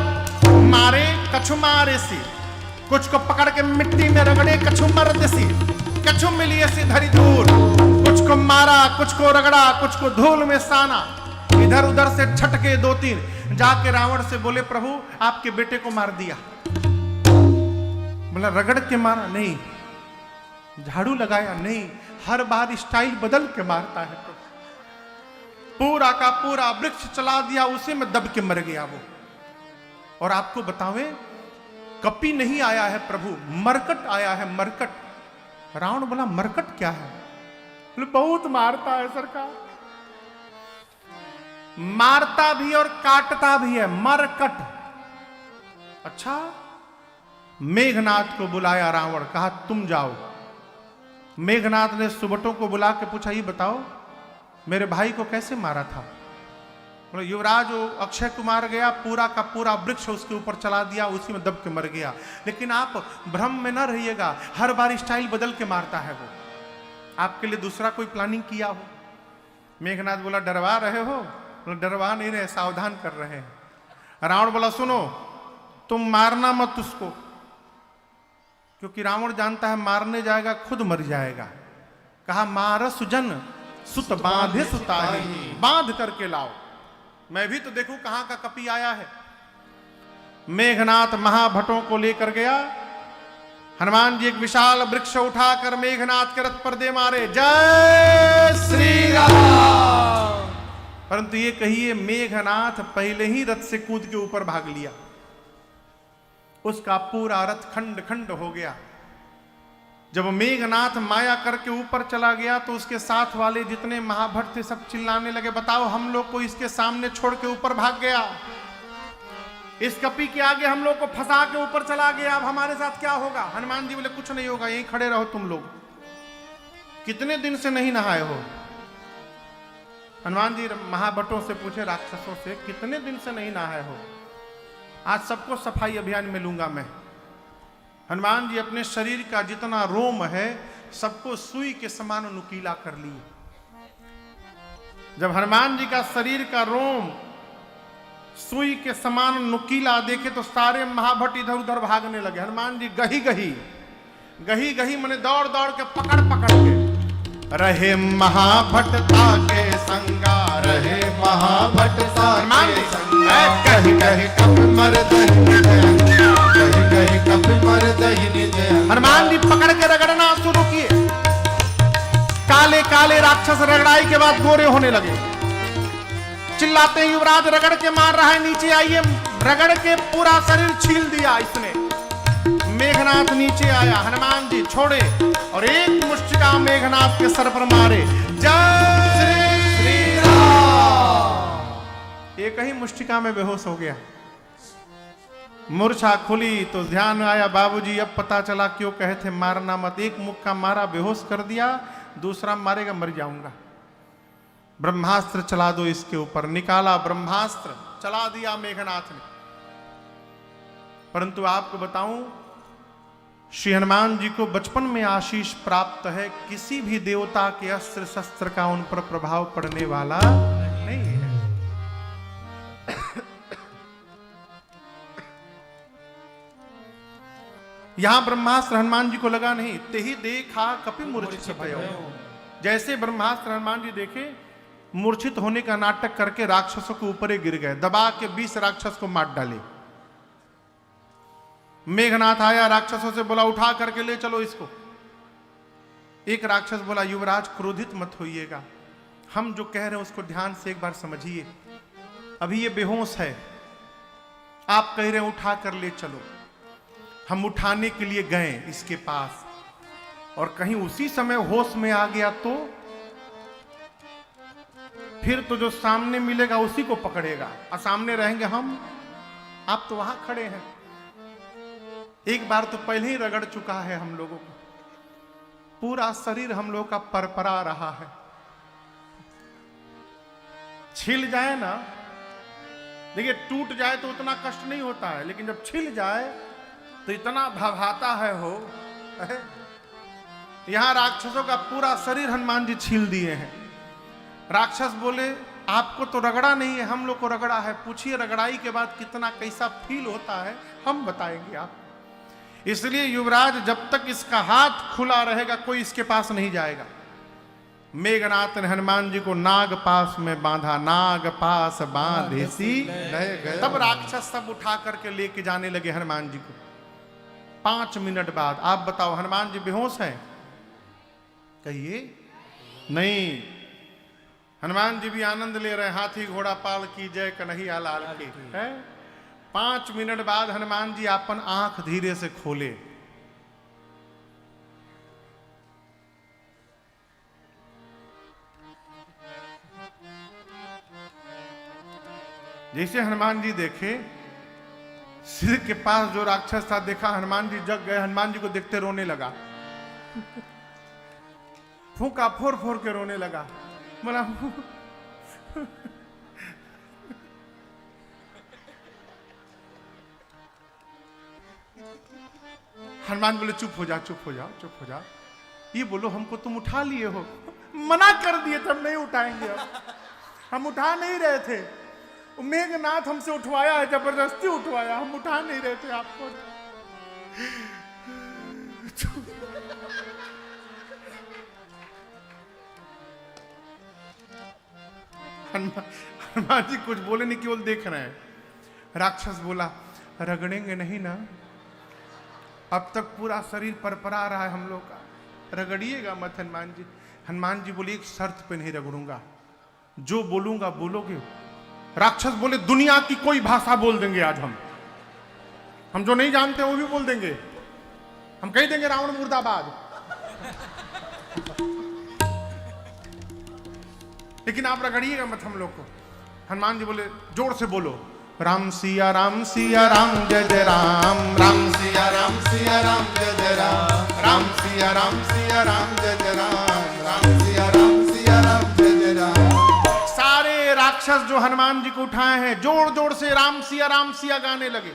मारे, कछु मारे सी, कुछ को पकड़ के मिट्टी में रगड़े, कछु मर्द सी कछु मिलिए सी धरी धूल। कुछ को मारा, कुछ को रगड़ा, कुछ को धूल में साना, इधर उधर से छटके दो तीन, जाके रावण से बोले प्रभु आपके बेटे को मार दिया। बोला रगड़ के मारा? नहीं। झाड़ू लगाया? नहीं। हर बार स्टाइल बदल के मारता है प्रभु। पूरा का पूरा वृक्ष चला दिया, उसी में दब के मर गया वो। और आपको बतावे कपी नहीं आया है प्रभु, मरकट आया है, मरकट। रावण बोला मरकट क्या है? बोले बहुत मारता है सरकार। मारता भी और काटता भी है, मरकट। अच्छा। मेघनाथ को बुलाया रावण, कहा तुम जाओ। मेघनाथ ने सुबटों को बुला के पूछा ये बताओ मेरे भाई को कैसे मारा था? बोले युवराज वो अक्षय कुमार गया, पूरा का पूरा वृक्ष उसके ऊपर चला दिया, उसी में दब के मर गया। लेकिन आप भ्रम में न रहिएगा, हर बार स्टाइल बदल के मारता है वो। आपके लिए दूसरा कोई प्लानिंग किया हो? मेघनाथ बोला डरवा रहे हो? बोला डरवा नहीं रहे, सावधान कर रहे हैं। रावण बोला सुनो तुम मारना मत उसको, क्योंकि रावण जानता है मारने जाएगा खुद मर जाएगा। कहा मारस जन सुत बांधे सुताही, बांध करके लाओ, मैं भी तो देखूं कहां का कपी आया है। मेघनाथ महाभटों को लेकर गया। हनुमान जी एक विशाल वृक्ष उठाकर मेघनाथ के रथ पर दे मारे। जय श्री राम। परंतु ये कहिए मेघनाथ पहले ही रथ से कूद के ऊपर भाग लिया, उसका पूरा रथ खंड खंड हो गया। जब मेघनाथ माया करके ऊपर चला गया तो उसके साथ वाले जितने महाभट थे सब चिल्लाने लगे, बताओ हम लोग को इसके सामने छोड़ के ऊपर भाग गया, इस कपी के आगे हम लोग को फंसा के ऊपर चला गया, अब हमारे साथ क्या होगा? हनुमान जी बोले कुछ नहीं होगा, यहीं खड़े रहो तुम लोग, कितने दिन से नहीं नहाए हो? हनुमान जी महाभटों से पूछे, राक्षसों से, कितने दिन से नहीं नहाए हो? आज सबको सफाई अभियान में लूंगा मैं। हनुमान जी अपने शरीर का जितना रोम है सबको सुई के समान नुकीला कर लिए। जब हनुमान जी का शरीर का रोम सुई के समान नुकीला देखे तो सारे महाभट इधर उधर भागने लगे। हनुमान जी गही गही गही गही मने दौड़ दौड़ के पकड़ पकड़ के रहे महाभटता के संगा, रहे महाभटता हनुमान के जी संगा। कहीं कहीं कप मर दही, कहीं कहीं कप मर दही। हनुमान जी पकड़ के रगड़ना शुरू किए। काले काले राक्षस रगड़ाई के बाद गोरे होने लगे। चिल्लाते युवराज रगड़ के मार रहा है, नीचे आइए। रगड़ के पूरा शरीर छील दिया इसने। मेघनाथ नीचे आया, हनुमान जी छोड़े और एक मुष्टिका मेघनाथ के सर पर मारे। जय श्री राम। एक ही मुष्टिका में बेहोश हो गया। मूर्छा खुली तो ध्यान आया, बाबूजी अब पता चला क्यों कहे थे मारना मत। एक मुक्का मारा बेहोश कर दिया, दूसरा मारेगा मर जाऊंगा। ब्रह्मास्त्र चला दो इसके ऊपर। निकाला ब्रह्मास्त्र, चला दिया मेघनाथ ने। परंतु आपको बताऊं, श्री हनुमान जी को बचपन में आशीष प्राप्त है, किसी भी देवता के अस्त्र शस्त्र का उन पर प्रभाव पड़ने वाला नहीं है। यहां ब्रह्मास्त्र हनुमान जी को लगा नहीं। ते ही देखा कपि मूर्छित भयो। जैसे ब्रह्मास्त्र हनुमान जी देखे, मूर्छित होने का नाटक करके राक्षसों के ऊपर ही गिर गए, दबा के 20 राक्षस को मार डाले। मेघनाथ आया, राक्षसों से बोला उठा करके ले चलो इसको। एक राक्षस बोला, युवराज क्रोधित मत होइएगा, हम जो कह रहे हैं उसको ध्यान से एक बार समझिए। अभी ये बेहोश है, आप कह रहे हैं उठा कर ले चलो। हम उठाने के लिए गए इसके पास, और कहीं उसी समय होश में आ गया तो फिर तो जो सामने मिलेगा उसी को पकड़ेगा, और सामने रहेंगे हम। आप तो वहां खड़े हैं, एक बार तो पहले ही रगड़ चुका है हम लोगों को, पूरा शरीर हम लोगों का परपरा रहा है। छिल जाए ना, देखिए टूट जाए तो उतना कष्ट नहीं होता है, लेकिन जब छिल जाए तो इतना भभाता है हो। यहां राक्षसों का पूरा शरीर हनुमान जी छील दिए हैं। राक्षस बोले, आपको तो रगड़ा नहीं है, हम लोग को रगड़ा है। पूछिए रगड़ाई के बाद कितना कैसा फील होता है, हम बताएंगे आप। इसलिए युवराज, जब तक इसका हाथ खुला रहेगा कोई इसके पास नहीं जाएगा। मेघनाथ ने हनुमान जी को नाग पास में बांधा, नाग पास बांधेसी गए। तब राक्षस सब उठा करके लेके जाने लगे हनुमान जी को। 5 मिनट बाद आप बताओ, हनुमान जी बेहोश हैं? कहिए नहीं, हनुमान जी भी आनंद ले रहे हैं। हाथी घोड़ा पाल की जय, कन्हैया लाल की है। 5 मिनट बाद हनुमान जी अपन आंख धीरे से खोले। जैसे हनुमान जी देखे, सिर के पास जो राक्षस था देखा, हनुमान जी जग गए। हनुमान जी को देखते रोने लगा, फूंका फोड़ फोड़ के रोने लगा। बोला हनुमान बोले चुप हो जा, चुप हो जा, चुप हो जा। ये बोलो हमको तुम उठा लिए हो, मना कर दिए थे हम नहीं उठाएंगे। हम उठा नहीं रहे थे, मेघनाथ हमसे उठवाया है, जबरदस्ती उठवाया, हम उठा नहीं रहे थे आपको। हनुमान जी कुछ बोले नहीं, केवल देख रहे हैं। राक्षस बोला, रगड़ेंगे नहीं ना? अब तक पूरा शरीर परपरा रहा है हम लोग का, रगड़िएगा मत हनुमान जी। हनुमान जी बोले, एक शर्त पे नहीं रगड़ूंगा, जो बोलूंगा बोलोगे। राक्षस बोले, दुनिया की कोई भाषा बोल देंगे आज हम जो नहीं जानते वो भी बोल देंगे। हम कह देंगे रावण मुर्दाबाद, लेकिन आप रगड़िएगा मत हम लोग को। हनुमान जी बोले, जोर से बोलो, राम सिया राम सिया राम जय जय राम, राम सिया राम सिया राम जय जय राम, राम सिया राम सिया राम जय जय राम, राम सिया राम सिया राम जय जय राम। सारे राक्षस जो हनुमान जी को उठाए हैं जोर जोर से राम सिया गाने लगे।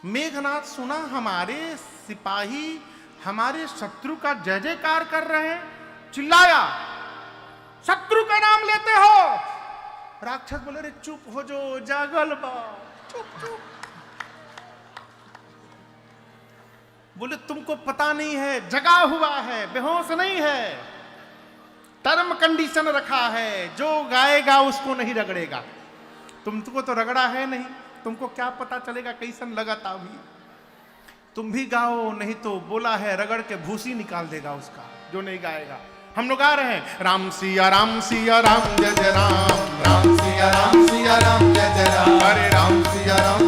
मेघनाथ सुना हमारे सिपाही हमारे शत्रु का जय जयकार कर रहे हैं, चिल्लाया, शत्रु का नाम लेते हो? राक्षस बोले, रे चुप हो जो, जागल बा, चुप चुप। बोले, तुमको पता नहीं है, जगा हुआ है, बेहोश नहीं है, टर्म कंडीशन रखा है, जो गाएगा उसको नहीं रगड़ेगा। तुमको तो रगड़ा है नहीं, तुमको क्या पता चलेगा कैसन लगा था अभी। तुम भी गाओ, नहीं तो बोला है रगड़ के भूसी निकाल देगा उसका जो नहीं गाएगा। हम लोग गा रहे हैं, राम सिया राम जय जय राम, राम सिया राम जय जय राम, अरे राम सिया राम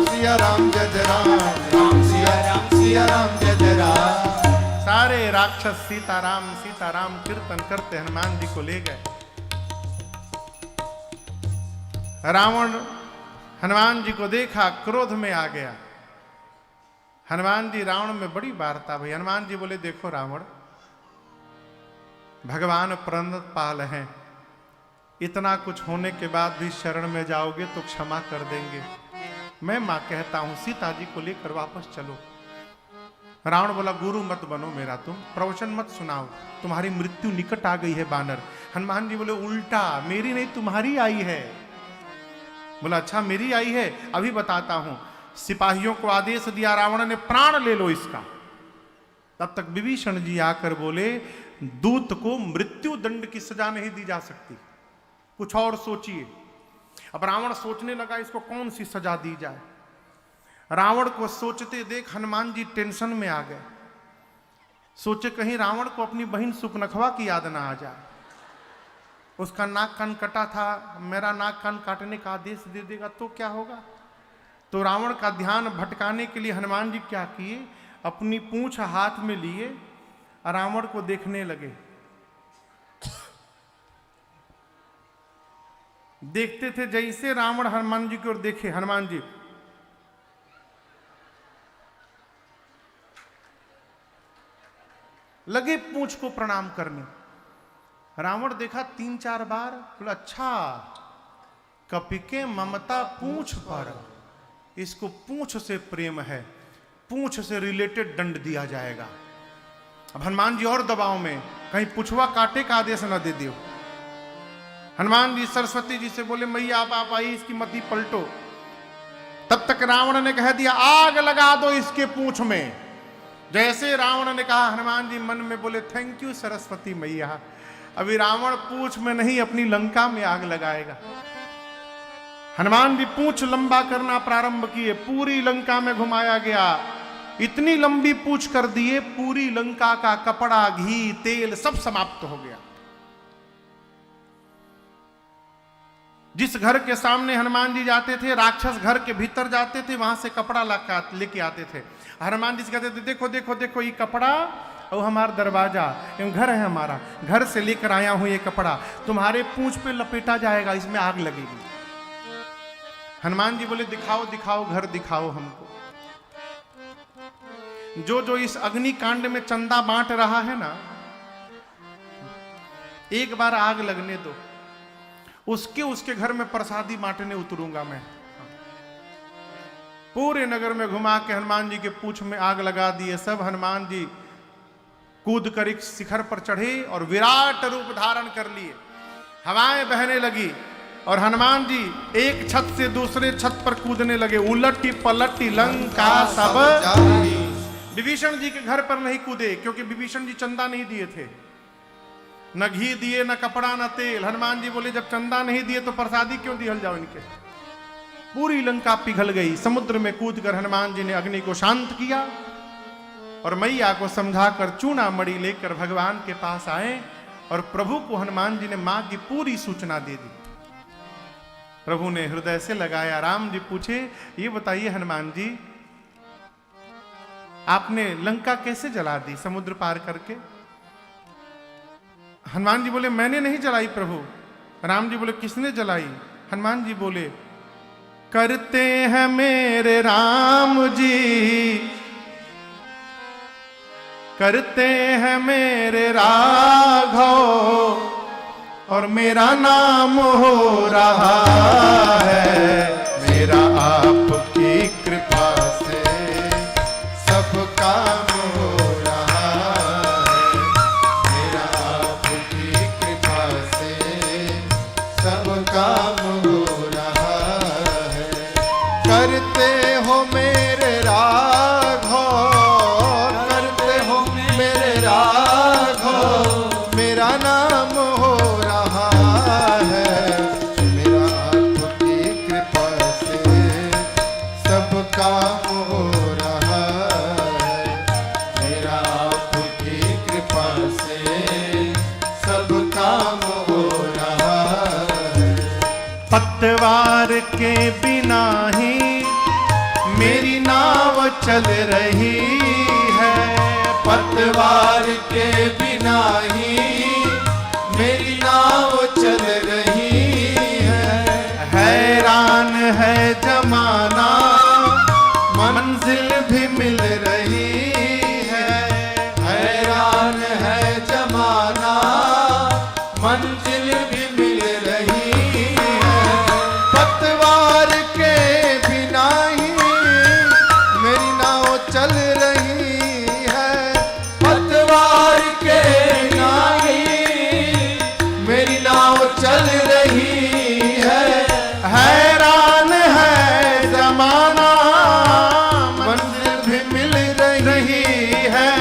जय जय राम, राम सिया राम जय जय राम। सारे राक्षस सीताराम कीर्तन करते हनुमान जी को ले गए। रावण हनुमान जी को देखा, क्रोध में आ गया। हनुमान जी रावण में बड़ी वार्ता भाई। हनुमान जी बोले, देखो रावण, भगवान प्रणत पाल हैं, इतना कुछ होने के बाद भी शरण में जाओगे तो क्षमा कर देंगे। मैं मां कहता हूं सीता जी को लेकर वापस चलो। रावण बोला गुरु मत बनो मेरा, तुम प्रवचन मत सुनाओ, तुम्हारी मृत्यु निकट आ गई है बानर। हनुमान जी बोले उल्टा, मेरी नहीं तुम्हारी आई है। बोला अच्छा मेरी आई है, अभी बताता हूं। सिपाहियों को आदेश दिया रावण ने, प्राण ले लो इसका। तब तक विभीषण जी आकर बोले दूत को मृत्यु दंड की सजा नहीं दी जा सकती, कुछ और सोचिए। अब रावण सोचने लगा इसको कौन सी सजा दी जाए। रावण को सोचते देख हनुमान जी टेंशन में आ गए। सोचे कहीं रावण को अपनी बहन सुपनखवा की याद ना आ जाए। उसका नाक कान कटा था, मेरा नाक कान काटने का आदेश दे देगा तो क्या होगा। तो रावण का ध्यान भटकाने के लिए हनुमान जी क्या किए, अपनी पूंछ हाथ में लिए रावण को देखने लगे। देखते थे जैसे रावण हनुमान जी की ओर देखे, हनुमान जी लगे पूंछ को प्रणाम करने। रावण देखा 3-4 बार, बोला अच्छा कपिके ममता पूंछ पर, इसको पूंछ से प्रेम है, पूंछ से रिलेटेड दंड दिया जाएगा। अब हनुमान जी और दबाव में, कहीं पुछवा काटे का आदेश न दे दियो। हनुमान जी सरस्वती जी से बोले मैया आप आई, इसकी मति पलटो। तब तक रावण ने कह दिया आग लगा दो इसके पूंछ में। जैसे रावण ने कहा हनुमान जी मन में बोले थैंक यू सरस्वती मैया। अभी रावण पूंछ में नहीं अपनी लंका में आग लगाएगा। हनुमान जी पूंछ लंबा करना प्रारंभ किए, पूरी लंका में घुमाया गया। इतनी लंबी पूंछ कर दिए पूरी लंका का कपड़ा घी तेल सब समाप्त हो गया। जिस घर के सामने हनुमान जी जाते थे, राक्षस घर के भीतर जाते थे, वहां से कपड़ा लेके आते थे। हनुमान जी से कहते थे देखो देखो देखो ये कपड़ा और हमारा दरवाजा एवं घर है हमारा, घर से लेकर आया हूं ये कपड़ा, तुम्हारे पूंछ पे लपेटा जाएगा, इसमें आग लगेगी। हनुमान जी बोले दिखाओ दिखाओ घर दिखाओ हमको। जो इस अग्निकांड में चंदा बांट रहा है ना, एक बार आग लगने दो, उसके घर में प्रसादी बांटने उतरूंगा मैं। पूरे नगर में घुमा के हनुमान जी के पूंछ में आग लगा दिए। सब हनुमान जी कूद कर एक शिखर पर चढ़े और विराट रूप धारण कर लिए। हवाएं बहने लगी और हनुमान जी एक छत से दूसरे छत पर कूदने लगे। उलटी पलटी लंका सब जारी। विभीषण जी के घर पर नहीं कूदे क्योंकि विभीषण जी चंदा नहीं दिए थे, न घी दिए न कपड़ा न तेल। हनुमान जी बोले जब चंदा नहीं दिए तो प्रसादी क्यों दिहल जाओ इनके। पूरी लंका पिघल गई। समुद्र में कूदकर हनुमान जी ने अग्नि को शांत किया और मैया को समझाकर चूना मणि लेकर भगवान के पास आए और प्रभु को हनुमान जी ने मां की पूरी सूचना दे दी। प्रभु ने हृदय से लगाया। राम जी पूछे ये बताइए हनुमान जी आपने लंका कैसे जला दी समुद्र पार करके। हनुमान जी बोले मैंने नहीं जलाई प्रभु। राम जी बोले किसने जलाई। हनुमान जी बोले करते हैं मेरे राम जी, करते हैं मेरे राघव और मेरा नाम हो रहा है। मेरा आपकी कृपा से सब काम हो रहा है। मेरा आपकी कृपा से सब काम हो रहा है। करते हो मेरे राघव, करते हो मेरे राघव, मेरा नाम हो रहा है। मेरा आपकी कृपा से सब काम हो रहा है। मेरा आपकी कृपा से सब काम हो रहा है। पतवार के बिना ही मेरी नाव चल रही है। पतवार के बिना ही मेरी नाव चल रही है। हैरान है जमाना मंजिल भी मिल रही है। हैरान है जमाना मंजिल भी मिल रही रही है, हैरान है जमाना मंजिल भी मिल रही है।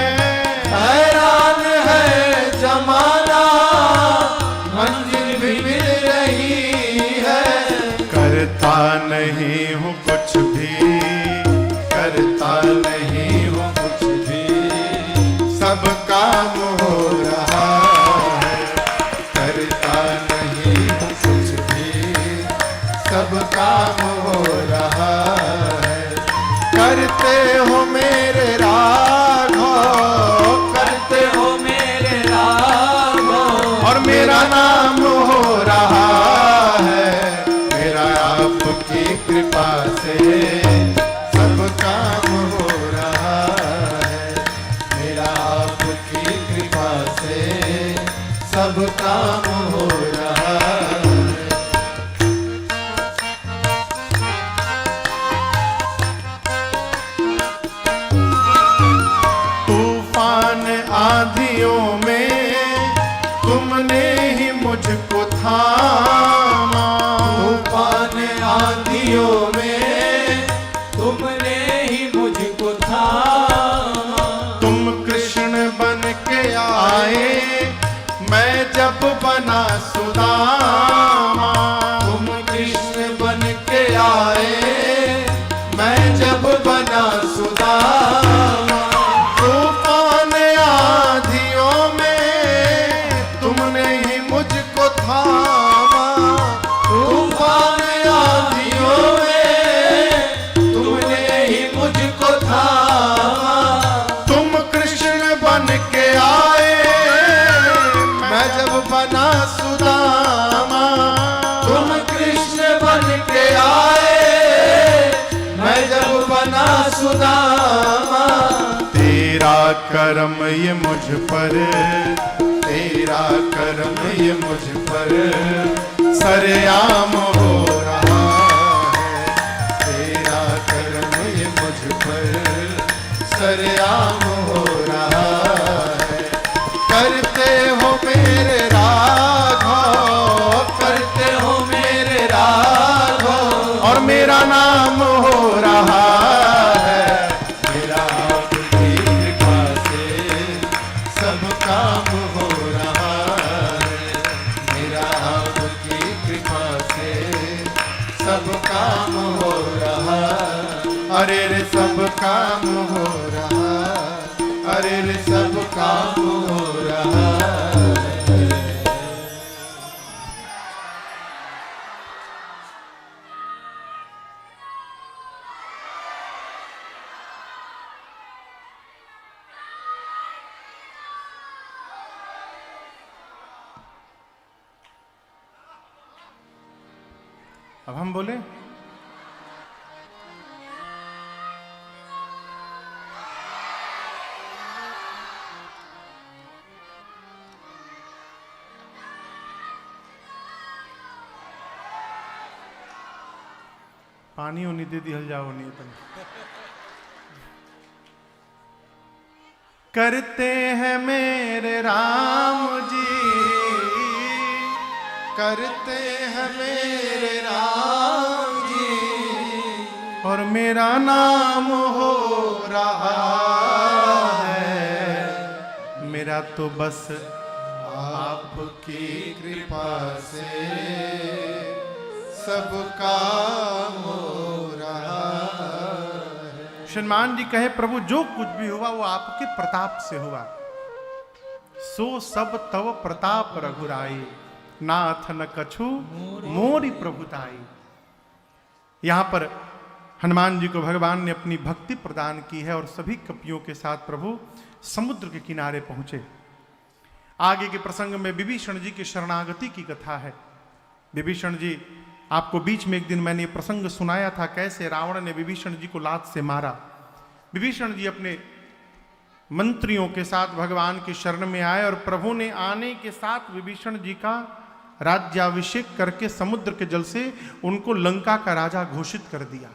हैरान है जमाना, मंजिल भी मिल रही है। करता नहीं हूँ कुछ भी, करता नहीं हूँ कुछ भी, सब काम हो रहा है। करता नहीं हूँ कुछ भी, सब काम हो रहा है। करते हो मेरे राघव, करते हो मेरे राघव, और मेरा नाम हो रहा है। मेरा आपकी कृपा से सब काम हो रहा है। मेरा आपकी कृपा से सब काम हो रहा है। तूफान आंधियों में तुमने ही मुझको थामा। तूफान आंधियों में तुमने ही मुझको थामा। तुम कृष्ण बन के आए, मैं जब बना सुदामा। तुम कृष्ण बन के आए, मैं जब बना सुदामा। तूफान आंधियों में तुमने ही मुझको थामा। तूफान आंधियों में तुमने ही मुझको थामा। तुम कृष्ण बन के आए, मैं जब बना सुदामा। तुम कृष्ण बन के आए, मैं जब बना सुदामा। तेरा करम ये मुझ पर, तेरा करम ये मुझ पर सरेआम हो रहा है। तेरा करम ये मुझ पर सरेआम हो रहा है। करते हो मेरे राघव, करते हो मेरे राघव, और मेरा नाम हो रहा है। मेरा आपकी कृपा से सब काम हो रहा है। मेरा आपकी कृपा से सब काम हो रहा। अरे रे सब काम हो रहा, अरे रे सब काम हो रहा। अब हम बोले, पानी उन्हीं दे दी हल जाओ नहीं अपन करते हैं मेरे राम जी, करते हैं मेरे राम जी, और मेरा नाम हो रहा है। मेरा तो बस आपकी कृपा से सब काम हो रहा है। श्रीमान जी कहे, प्रभु जो कुछ भी हुआ वो आपके प्रताप से हुआ। सो सब तव प्रताप रघुराई, नाथ न कछु मोरी प्रभुताई। यहां पर हनुमान जी को भगवान ने अपनी भक्ति प्रदान की है और सभी कपियों के साथ प्रभु समुद्र के किनारे पहुंचे। आगे के प्रसंग में विभीषण जी की शरणागति की कथा है। विभीषण जी, आपको बीच में एक दिन मैंने प्रसंग सुनाया था, कैसे रावण ने विभीषण जी को लात से मारा। विभीषण जी अपने मंत्रियों के साथ भगवान की शरण में आए और प्रभु ने आने के साथ विभीषण जी का राज्याभिषेक करके समुद्र के जल से उनको लंका का राजा घोषित कर दिया।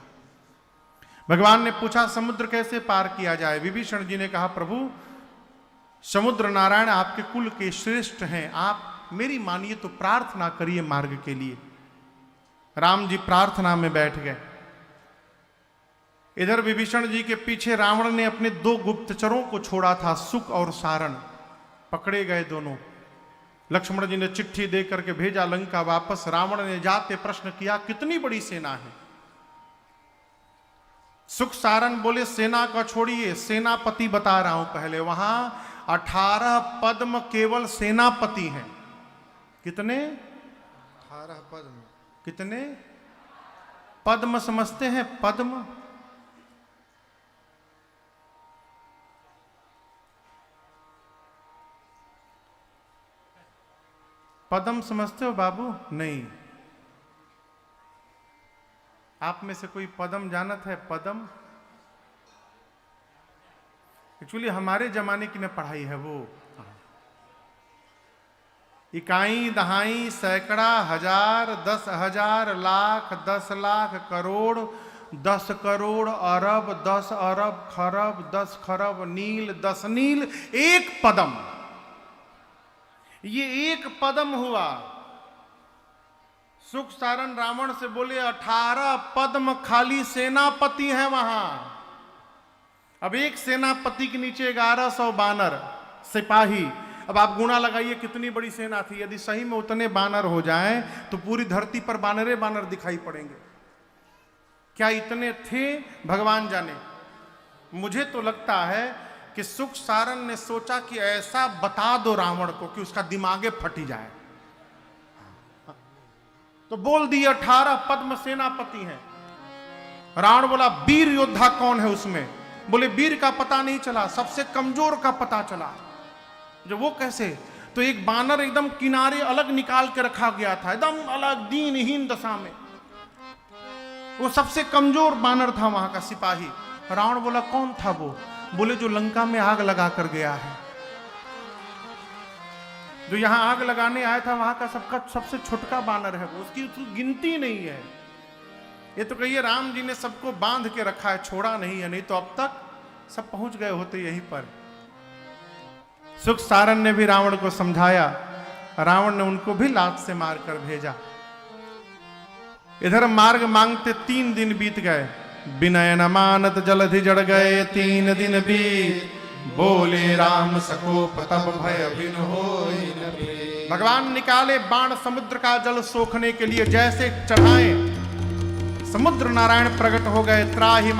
भगवान ने पूछा, समुद्र कैसे पार किया जाए? विभीषण जी ने कहा, प्रभु समुद्र नारायण आपके कुल के श्रेष्ठ हैं, आप मेरी मानिए तो प्रार्थना करिए मार्ग के लिए। राम जी प्रार्थना में बैठ गए। इधर विभीषण जी के पीछे रावण ने अपने 2 गुप्तचरों को छोड़ा था, सुक और सारण, पकड़े गए दोनों। लक्ष्मण जी ने चिट्ठी दे करके भेजा लंका वापस। रावण ने जाते प्रश्न किया, कितनी बड़ी सेना है? सुख सारण बोले, सेना का छोड़िए, सेनापति बता रहा हूं पहले। वहां 18 पद्म केवल सेनापति हैं। कितने? 18 पद्म। कितने पद्म समझते हैं? पद्म पद्म समझते हो बाबू? नहीं। आप में से कोई पद्म जानत है? पद्म एक्चुअली हमारे जमाने की न पढ़ाई है वो। इकाई, दहाई, सैकड़ा, हजार, 10,000, लाख, 10 लाख, करोड़, 10 करोड़, अरब, 10 अरब, खरब, 10 खरब, नील, 10 नील, 1 पदम। ये 1 पदम हुआ। सुख सारण रावण से बोले, 18 पद्म खाली सेनापति हैं वहां। अब एक सेनापति के नीचे 1100 बानर सिपाही। अब आप गुणा लगाइए कितनी बड़ी सेना थी। यदि सही में उतने बानर हो जाएं तो पूरी धरती पर बानरे बानर दिखाई पड़ेंगे। क्या इतने थे? भगवान जाने। मुझे तो लगता है कि सुख सारण ने सोचा कि ऐसा बता दो रावण को कि उसका दिमागे फटी जाए। तो बोल दिए 18 पद्म सेनापति हैं। रावण बोला, वीर योद्धा कौन है उसमें? बोले, वीर का पता नहीं चला, सबसे कमजोर का पता चला। जो वो कैसे? तो एक बानर एकदम किनारे अलग निकाल के रखा गया था, एकदम अलग दीनहीन दशा में। वो सबसे कमजोर बानर था वहां का सिपाही। रावण बोला, कौन था वो? बोले, जो लंका में आग लगा कर गया है। जो यहां आग लगाने आया था वहां का सबसे छोटका बानर है वो। उसकी गिनती नहीं है। ये तो कहिए राम जी ने सबको बांध के रखा है, छोड़ा नहीं है, नहीं तो अब तक सब पहुंच गए होते यहीं पर। सुख सारण ने भी रावण को समझाया। रावण ने उनको भी लात से मारकर भेजा। इधर मार्ग मांगते 3 दिन बीत गए। विनय न मानत जलधि जड़ गए 3 दिन बीत। बोले राम सकोप तब भय बिन होई न प्रीत। भगवान निकाले बाण समुद्र का जल सोखने के लिए। जैसे चढ़ाए समुद्र नारायण प्रकट हो गए। त्राहि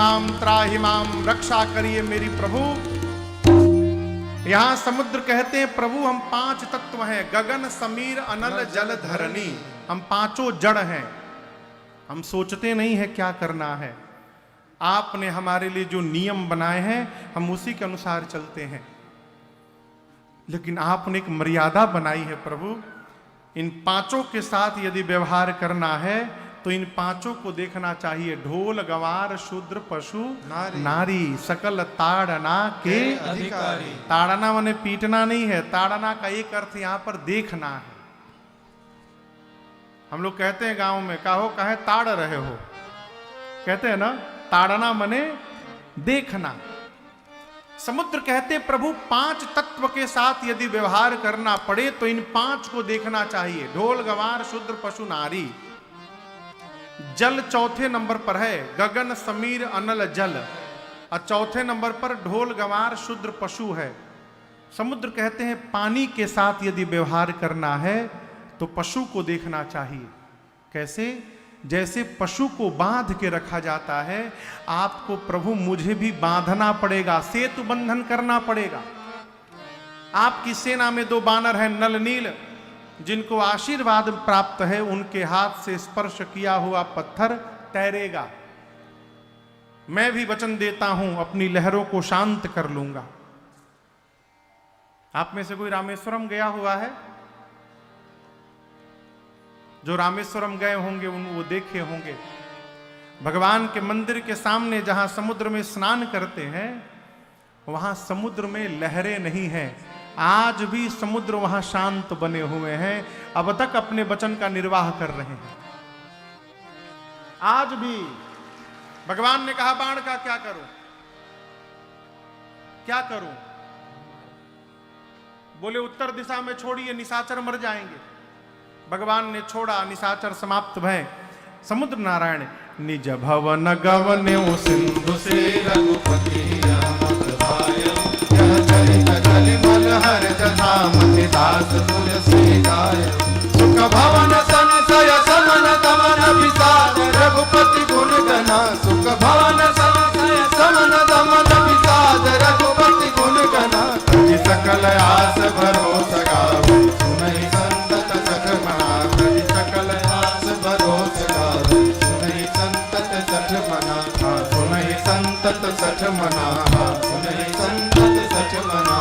माम रक्षा करिए मेरी प्रभु। यहां समुद्र कहते हैं, प्रभु हम 5 तत्व हैं, गगन समीर अनल जल धरणी। हम 5 जड़ हैं। हम सोचते नहीं है क्या करना है। आपने हमारे लिए जो नियम बनाए हैं हम उसी के अनुसार चलते हैं। लेकिन आपने एक मर्यादा बनाई है प्रभु। इन 5 के साथ यदि व्यवहार करना है तो इन 5 को देखना चाहिए। ढोल गवार शूद्र पशु नारी सकल ताड़ना के अधिकारी। ताड़ना माने पीटना नहीं है। ताड़ना का एक अर्थ यहां पर देखना है। हम लोग कहते हैं गांव में, कहो कहे ताड़ रहे हो, कहते हैं ना। ताड़ना माने देखना। समुद्र कहते प्रभु 5 तत्व के साथ यदि व्यवहार करना पड़े तो इन 5 को देखना चाहिए। ढोल गवार शूद्र पशु नारी। जल 4थे नंबर पर है, गगन समीर अनल जल। और 4थे नंबर पर ढोल गवार शूद्र पशु है। समुद्र कहते हैं पानी के साथ यदि व्यवहार करना है तो पशु को देखना चाहिए। कैसे? जैसे पशु को बांध के रखा जाता है, आपको प्रभु मुझे भी बांधना पड़ेगा, सेतु बंधन करना पड़ेगा। आपकी सेना में 2 बानर हैं नल नील, जिनको आशीर्वाद प्राप्त है। उनके हाथ से स्पर्श किया हुआ पत्थर तैरेगा। मैं भी वचन देता हूं अपनी लहरों को शांत कर लूंगा। आप में से कोई रामेश्वरम गया हुआ है? जो रामेश्वरम गए होंगे वो देखे होंगे। भगवान के मंदिर के सामने जहां समुद्र में स्नान करते हैं वहां समुद्र में लहरें नहीं हैं। आज भी समुद्र वहां शांत बने हुए हैं। अब तक अपने वचन का निर्वाह कर रहे हैं। आज भी भगवान ने कहा बाण का क्या करूं, क्या करूं? बोले उत्तर दिशा में छोड़िए, निशाचर मर जाएंगे। भगवान ने छोड़ा, निशाचर समाप्त भय। समुद्र नारायण निज भवन गवन्यो सिंधु से रघुपति यह चरित कलिमल हर जथा मति दास तुलसी गाय सुख भवन संशय समन दमन विषाद रघुपति गुण गना सुख भवन संशय समन दमन विषाद रघुपति गुण गना कवि सकल आस भरोसा गावै सुनहि संतत सठ मना कवि सकल आस भरोसा गावै सुनहि संतत सठ मना सुनहि संतत सठ मना सुनहि संतत सठ मना।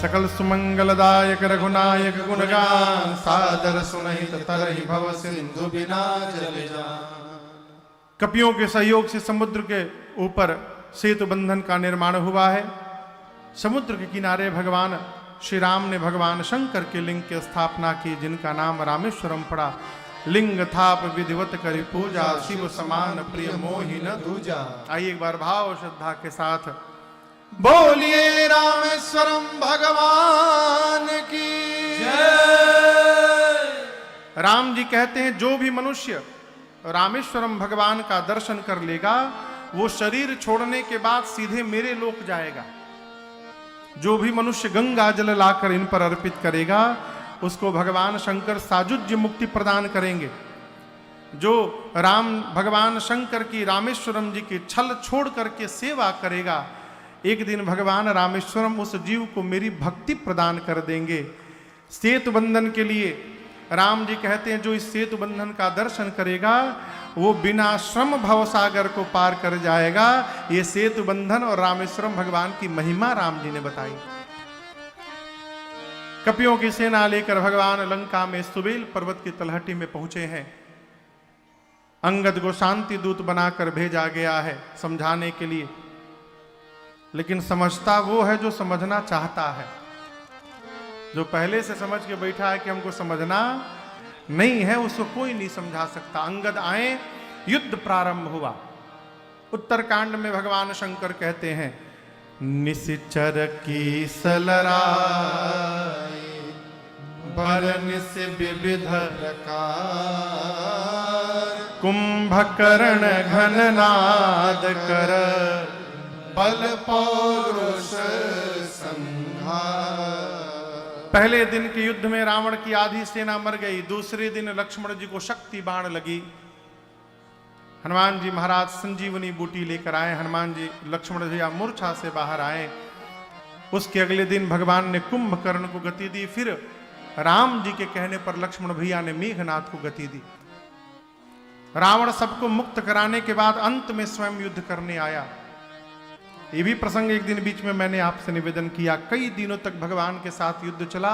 सकल सुमंगलदायक रघुनायक गुणगान सादर सुनहि तरहि भव सिंधु बिना जल जान। कपियों के सहयोग से समुद्र के ऊपर सेतु बंधन का निर्माण हुआ है। समुद्र के किनारे भगवान श्री राम ने भगवान शंकर के लिंग की स्थापना की, जिनका नाम रामेश्वरम पड़ा। लिंग थाप विधिवत करी पूजा, शिव समान प्रिय मोहि न दूजा। आइए एक बार भाव श्रद्धा के साथ बोलिए रामेश्वरम भगवान की जय। राम जी कहते हैं जो भी मनुष्य रामेश्वरम भगवान का दर्शन कर लेगा वो शरीर छोड़ने के बाद सीधे मेरे लोक जाएगा। जो भी मनुष्य गंगा जल लाकर इन पर अर्पित करेगा उसको भगवान शंकर साजुज्य मुक्ति प्रदान करेंगे। जो राम भगवान शंकर की रामेश्वरम जी की छल छोड़ करके सेवा करेगा, एक दिन भगवान रामेश्वरम उस जीव को मेरी भक्ति प्रदान कर देंगे। सेतु बंधन के लिए राम जी कहते हैं जो इस सेतु बंधन का दर्शन करेगा वो बिना श्रम भवसागर को पार कर जाएगा। ये सेतु बंधन और रामेश्वरम भगवान की महिमा राम जी ने बताई। कपियों की सेना लेकर भगवान लंका में सुबेल पर्वत की तलहटी में पहुंचे हैं। अंगद को शांति दूत बनाकर भेजा गया है समझाने के लिए, लेकिन समझता वो है जो समझना चाहता है। जो पहले से समझ के बैठा है कि हमको समझना नहीं है, उसको कोई नहीं समझा सकता। अंगद आए, युद्ध प्रारंभ हुआ। उत्तरकांड में भगवान शंकर कहते हैं निश्चर की सलराय बरनिस विविध प्रकार कुंभकर्ण घननाद कर बल पौरुष संहार। पहले दिन के युद्ध में रावण की आधी सेना मर गई। दूसरे दिन लक्ष्मण जी को शक्ति बाण लगी। हनुमान जी महाराज संजीवनी बूटी लेकर आए। हनुमान जी लक्ष्मण जी मूर्छा से बाहर आए। उसके अगले दिन भगवान ने कुंभकर्ण को गति दी। फिर राम जी के कहने पर लक्ष्मण भैया ने मेघनाथ को गति दी। रावण सबको मुक्त कराने के बाद अंत में स्वयं युद्ध करने आया। ये भी प्रसंग एक दिन बीच में मैंने आपसे निवेदन किया। कई दिनों तक भगवान के साथ युद्ध चला।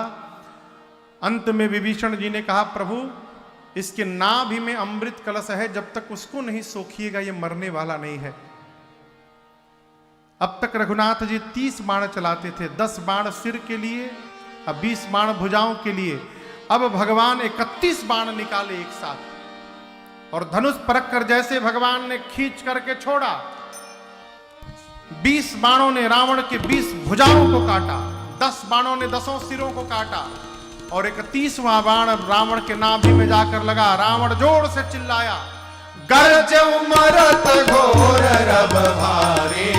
अंत में विभीषण जी ने कहा प्रभु इसके नाभि में अमृत कलश है, जब तक उसको नहीं सोखिएगा ये मरने वाला नहीं है। अब तक रघुनाथ जी 30 बाण चलाते थे, 10 बाण सिर के लिए, अब 20 बाण भुजाओं के लिए। अब भगवान 31 बाण निकाले एक साथ और धनुष परख कर जैसे भगवान ने खींच करके छोड़ा, 20 बाणों ने रावण के 20 भुजाओं को काटा, 10 बाणों ने 10 सिरों को काटा और 31वां बाण रावण के नाभि में जाकर लगा। रावण जोर से चिल्लाया गर्ज मरत घोर रब भारी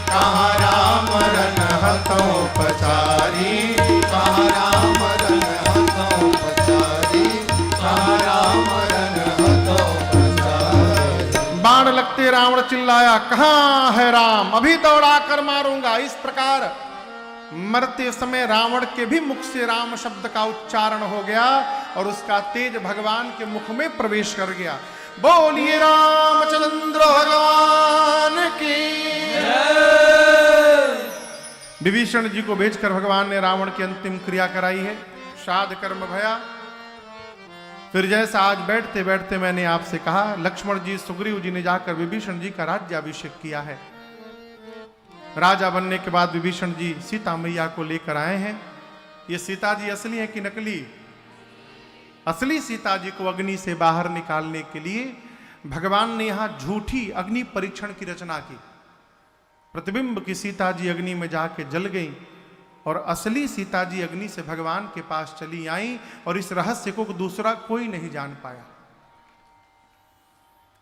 कहाँ राम रन हतों पचारी कहाँ राम रन हतों पचारी कहाँ राम रन हतों पचारी। बाण लगते रावण चिल्लाया कहाँ है राम, अभी दौड़ा कर मारूंगा। इस प्रकार मरते समय रावण के भी मुख से राम शब्द का उच्चारण हो गया और उसका तेज भगवान के मुख में प्रवेश कर गया। बोलिए रामचंद्र भगवान की जय। विभीषण जी को भेजकर भगवान ने रावण की अंतिम क्रिया कराई है। श्राद्ध कर्म भया। फिर जैसा आज बैठते बैठते मैंने आपसे कहा, लक्ष्मण जी सुग्रीव जी ने जाकर विभीषण जी का राज्याभिषेक किया है। राजा बनने के बाद विभीषण जी सीता मैया को लेकर आए हैं। ये सीता जी असली है कि नकली? असली सीता जी को अग्नि से बाहर निकालने के लिए भगवान ने यहां झूठी अग्नि परीक्षण की रचना की। प्रतिबिंब की सीता जी अग्नि में जाके जल गई। और असली सीता जी अग्नि से भगवान के पास चली आई और इस रहस्य को दूसरा कोई नहीं जान पाया।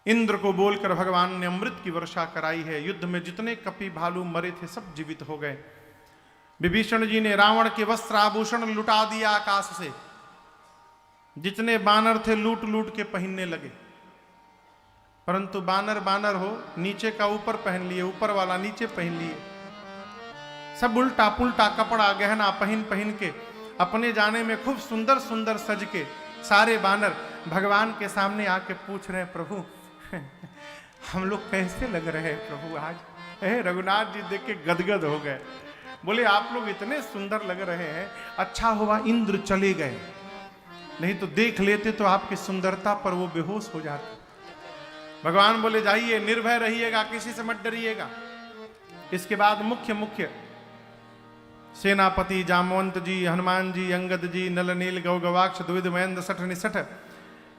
इंद्र को बोलकर भगवान ने अमृत की वर्षा कराई है। युद्ध में जितने कपि भालू मरे थे सब जीवित हो गए। विभीषण जी ने रावण के वस्त्र आभूषण लुटा दिया आकाश से। जितने बानर थे लूट लूट के पहनने लगे, परंतु बानर बानर हो, नीचे का ऊपर पहन लिए, ऊपर वाला नीचे पहन लिए। सब उल्टा पुल्टा कपड़ा गहना पहन पहन के अपने जाने में खूब सुंदर सुंदर सज के सारे बानर भगवान के सामने आके पूछ रहे हैं, प्रभु हम लोग कैसे लग रहे हैं प्रभु आज। रघुनाथ जी देख के गदगद हो गए। बोले आप लोग इतने सुंदर लग रहे हैं, अच्छा हुआ इंद्र चले गए, नहीं तो देख लेते तो आपकी सुंदरता पर वो बेहोश हो जाते। भगवान बोले जाइए, निर्भय रहिएगा, किसी से मत डरिएगा। इसके बाद मुख्य सेनापति जामवंत जी, हनुमान जी, अंगद जी, नल नील गौ गवाक्ष द्विविध महेंद्र सठ निसठ,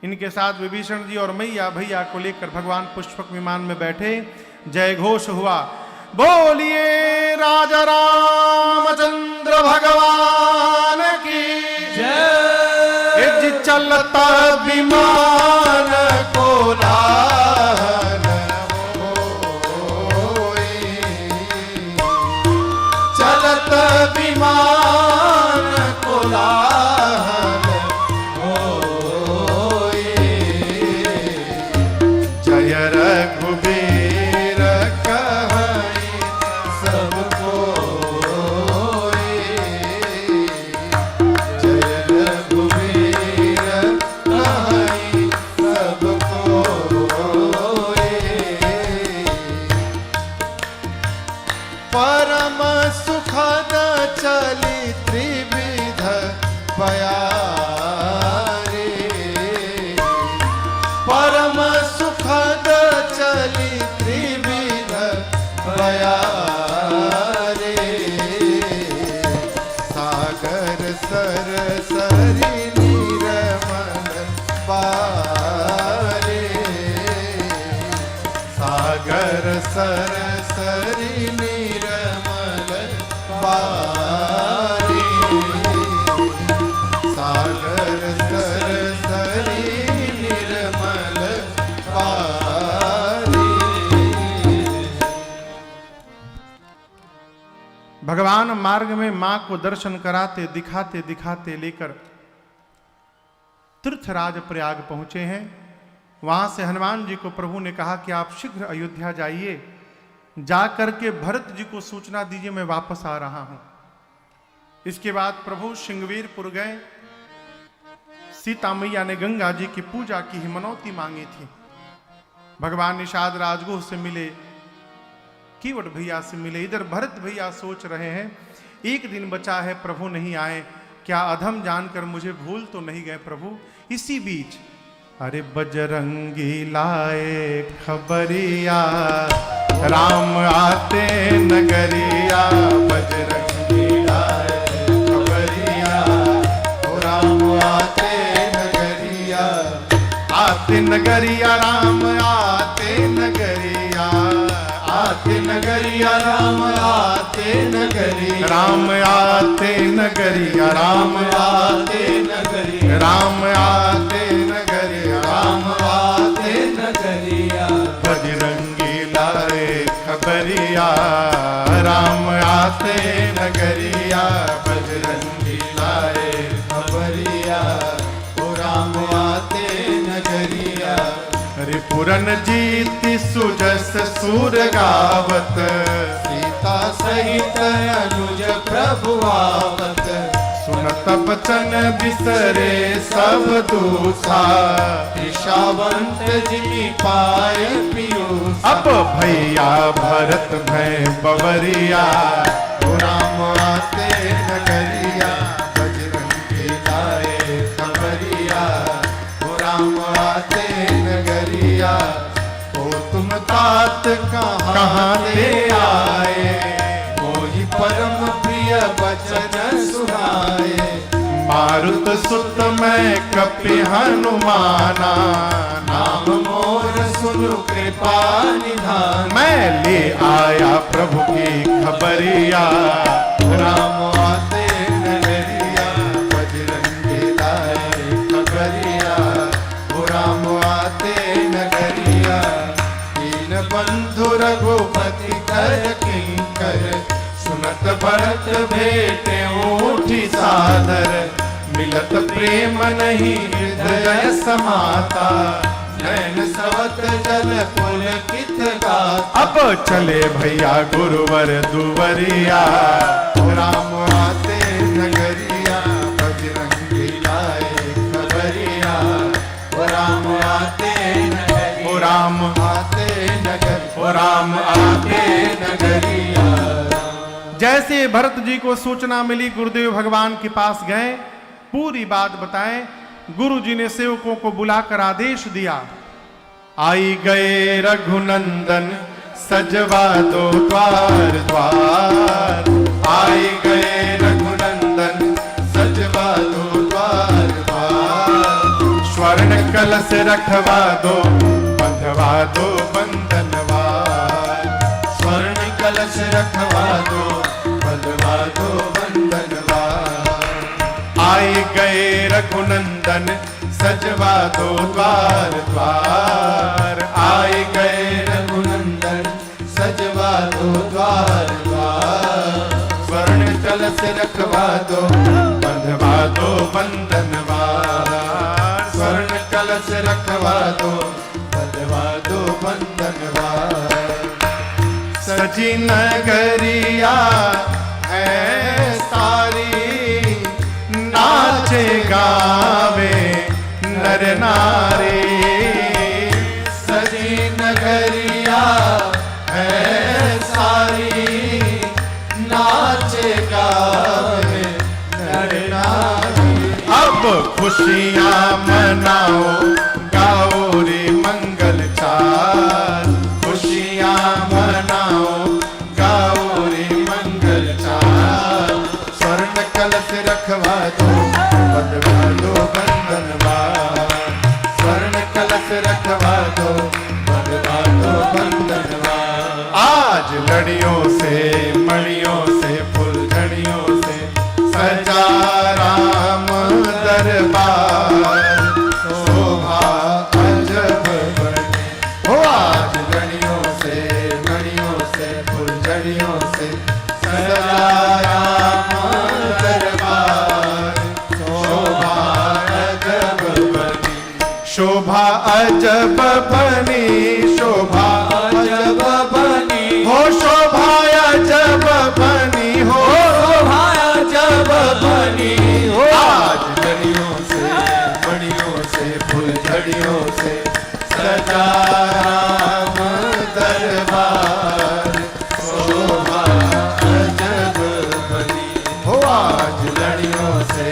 इनके साथ विभीषण जी और मैया भैया को लेकर भगवान पुष्पक विमान में बैठे। जय घोष हुआ, बोलिए राजा रामचंद्र भगवान की जय। चलता विमान को लाहन होए, चलत विमान को लाहन होए। जय रघुबीर कहाई सब कोई, जय रघुबीर कहाई सब कोई। परम सुखद चली त्रिविध बयारे, परम सुखद चली त्रिविध बयारे। सागर सर सरी निर्मल पारे, सागर सर सरी निर्मल पारे। सागर सर सरी निर्मल पारे। भगवान मार्ग में मां को दर्शन कराते दिखाते दिखाते लेकर तीर्थराज प्रयाग पहुंचे हैं। वहां से हनुमान जी को प्रभु ने कहा कि आप शीघ्र अयोध्या जाइए, जाकर के भरत जी को सूचना दीजिए मैं वापस आ रहा हूं। इसके बाद प्रभु सिंहवीरपुर गए। सीता मैया ने गंगा जी की पूजा की ही मनौती मांगी थी। भगवान निषाद राजगुह से मिले, कीवट भैया से मिले। इधर भरत भैया सोच रहे हैं एक दिन बचा है, प्रभु नहीं आए, क्या अधम जानकर मुझे भूल तो नहीं गए प्रभु। इसी बीच अरे बजरंगी लाए खबरिया, राम आते नगरिया। बजरंगी लाए खबरिया, राम आते नगरिया। आते नगरिया राम आते नगरिया, आते नगरिया राम आते नगरिया। राम आते नगरिया, राम आते नगरिया। राम आते नगरिया, राम आते नगरिया। बजरंगी लाए खबरिया, राम आते नगरिया। बजरंगी लाए खबरिया, ओ राम आते नगरिया। हरि पुरन जीति सुजस सुर गावत, सीता सहित अनुज प्रभु आवत। सुनत बचन बिसरे सब दूसा, ईशावंत जिमि पाए पीयूष। अब भैया भरत भय बवरिया, राम आते नगरिया। बजरंगी लाए खबरिया, राम आते नगरिया। ओ तुम तात कहाँ ले आए, मोहि परम प्रिय बचन सुनाए। मारुत सुत मैं कपि हनुमाना, नाम मोर सुनु कृपा निधान। मैं ले आया प्रभु की खबरिया, राम आते नगरिया, दीन बंधु रघुपति कर किंकर, सुनत भरत भेटे उठी सादर, मिलत प्रेम नहीं हृदय समाता, नैन सवत जल पुलकित गाथा। अब चले भैया गुरुवर दुवरिया, राम आते नगरिया, बजरंगी लाए खबरिया, राम आते नगरिया, ओ राम आते नगर, ओ राम आते नगरिया। जैसे भरत जी को सूचना मिली गुरुदेव भगवान के पास गए, पूरी बात बताएं। गुरु जी ने सेवकों को बुलाकर आदेश दिया, आई गए रघुनंदन सजवा दो द्वार द्वार, आई गए रघुनंदन सजवा दो द्वार द्वार, स्वर्ण कलश रखवा दो बंधवा दो बंधनवार, स्वर्ण कलश रखवा दो बंधवा दो बंधनवार। आए गए रघुनंदन सजवा दो द्वार द्वार, आए गए रघुनंदन सजवा दो द्वार द्वार, स्वर्ण कलश रखवा दो बंधवा दो बंधनवार, स्वर्ण कलश रखवा दो बंधवा दो बंधनवार। सजी नगरिया है सारी, नाचे गावे नर नारी, सजी नगरिया है सारी, नाचे गावे नर नारी। अब खुशियां मनाओ गाओ रे मंगल चार, खुशियां मनाओ गाओ रे मंगल चार, स्वर्ण कलश रखवा दो बंधवा दो बंधनवार, स्वर्ण कलश रखवा दो बंधवा दो बंधनवार। आज लड़ियों से मणियों से फुलझड़ियों से सजा राम दरबार, शोभा अजब बनी हो, आज लड़ियों से मणियों से फुलझड़ियों से सजा राम दरबार, शोभा अजब बनी, शोभा अजब बनी, शोभा अजब बनी हो, शोभा अजब बनी हो, शोभा अजब बनी हो। आज लड़ियों से मणियों से फुलझड़ियों से सजा राम दरबार, शोभा अजब बनी हो, आज लड़ियों से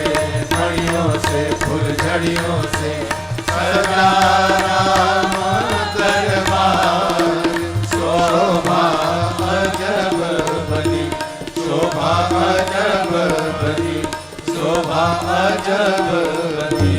मणियों से फुलझड़ियों से सजा राम दरबार, शोभा अजब बनी, शोभा अजब बनी, शोभा अजब बनी।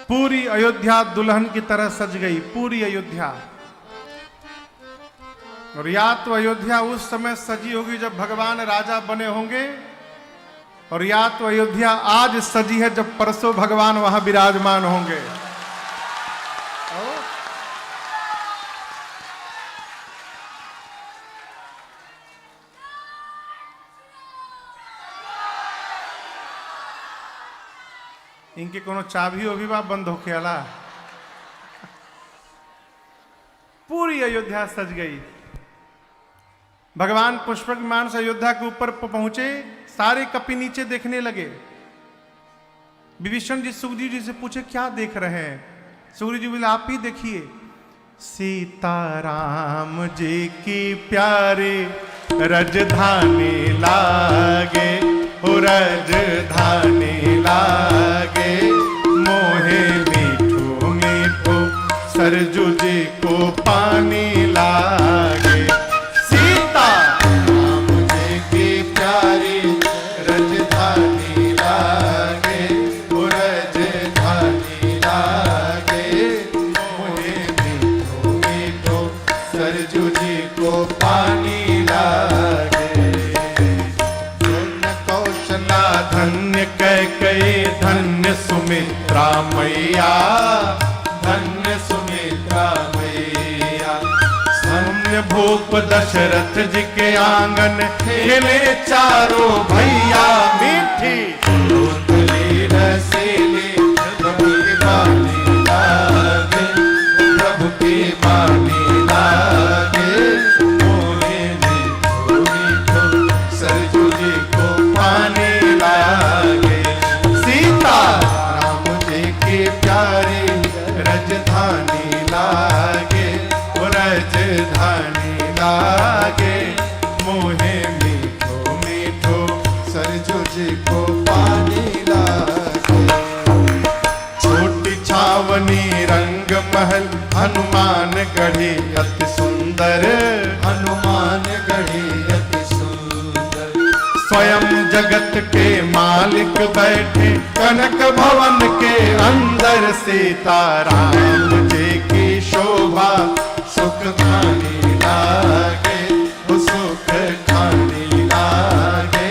पूरी अयोध्या दुल्हन की तरह सज गई, पूरी अयोध्या। और या तो अयोध्या उस समय सजी होगी जब भगवान राजा बने होंगे, और या तो अयोध्या आज सजी है जब परसों भगवान वहां विराजमान होंगे। इनके कोनो चाबी होगी बा बंद होके आला। पूरी अयोध्या सज गई। भगवान पुष्पक विमान से अयोध्या के ऊपर पहुंचे, सारे कपि नीचे देखने लगे। विभीषण जी सुग्रीव जी से पूछे क्या देख रहे हैं? सुग्रीव जी बोले आप ही देखिए, सीताराम जी की प्यारे रजधानी लागे, हो रजधानी लागे, मोहे गोप दशरथ जी के आंगन खेले चारों भैया मीठी दूतली रसीली प्रभु की बानी लागे, प्रभु की बानी लागे, मोहे मीठो मीठो सरजू जी को पानी लागे। सीता राम जी की प्यारी रजधानी लागे, रजधानी लागे, मोहे मीठो मीठो सरजू जी को पानी लागे। छोटी छावनी रंग महल हनुमान गढ़ी अति सुंदर, हनुमान गढ़ी अति सुंदर, स्वयं जगत के मालिक बैठे कनक भवन के अंदर। सीताराम जी की शोभा सुख खानी लागे, वो सुख खानी लागे,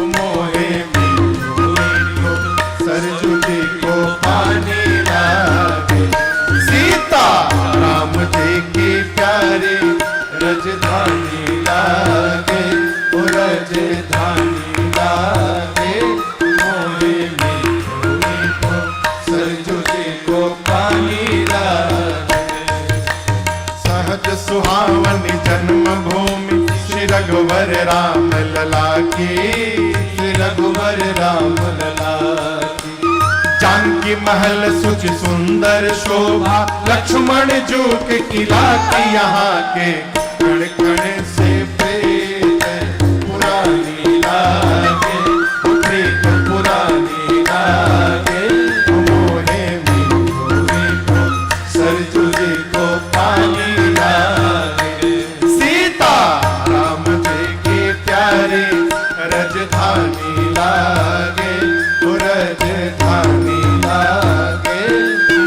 मोहे मीठो मीठो सरजू जी को पानी लागे। सीता राम जी की प्यारी रजधानी लागे, वो रजधानी लागे, मोहे मीठो मीठो सरजू जी को पानी लागे। सहज सुहावनी जन्म भूमि श्री रघुवर राम लला की। श्री रघुवर राम लला की, जानकी महल सुच सुंदर शोभा, लक्ष्मण जू के किला की यहाँ के कण कण से प्रीत पुरानी लागे, प्रीत पुरानी लागे, मोहे मीठो मीठो सरजू जी को पानी लागे। सीता राम जी की प्यारी रजधानी लागे, वो रजधानी लागे,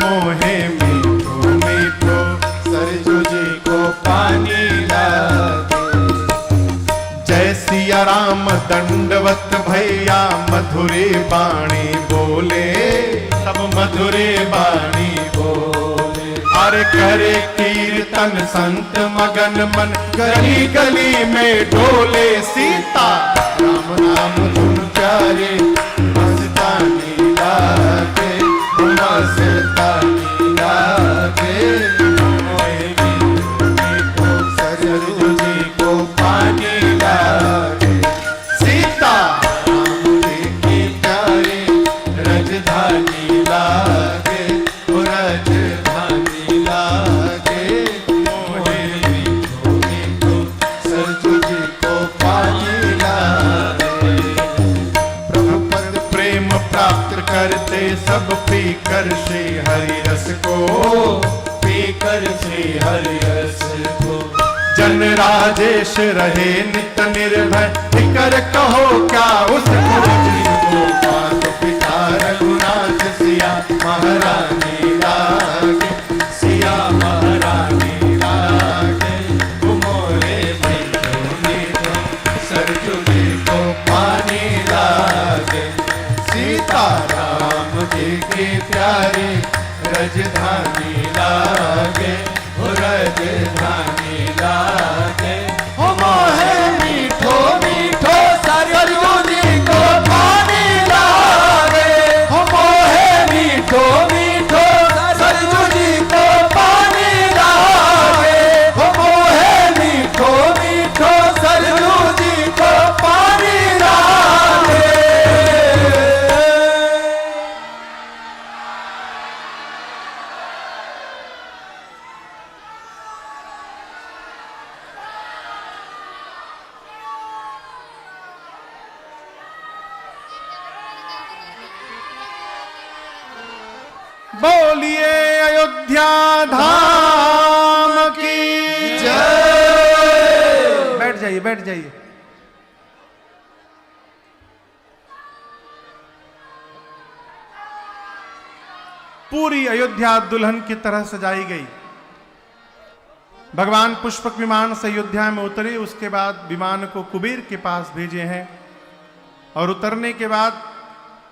मोहे मीठो मीठो सरजू जी को पानी लागे। जय सिया राम दंडवत भैया मधुरे बाणी बोले, सब मधुरे बाणी बोले अरे करे कीर्तन संत मगन मन गली गली में डोले। सीता राम नाम धुन प्यारे मस्तानी लागे, मस्तानी लागे, मोहे मीठो मीठो सरजू जी को पानी लागे। सीता राम जी की प्यारी रजधानी लागे, वो रजधानी लागे, मोहे मीठो मीठो सरजू जी को पानी लागे। प्रभु पद प्रेम प्राप्त करते सब पीकर श्री हरि रस को। पीकर श्री हरि रस को, जन राजेश रहे नित निर्भय, फिकर कहो क्या उस गुरुजी को। पाद पिता रघुनाथ सिया महारानी लागे, सिया महारानी लागे, मोहे मीठो मीठो सरजू जी को पानी लागे। सीता राम जी की प्यारी रजधानी लागे, वो रजधानी लागे, हो मोहे मीठो मीठो सरजू जी को पानी लागे, हो मोहे मीठो मीठो सरजू जी को पानी लागे, हो मोहे मीठो मीठो सरजू जी को पानी लागे। बोलिए अयोध्या धाम की जय। बैठ जाइए बैठ जाइए। पूरी अयोध्या दुल्हन की तरह सजाई गई। भगवान पुष्पक विमान से अयोध्या में उतरे, उसके बाद विमान को कुबेर के पास भेजे हैं और उतरने के बाद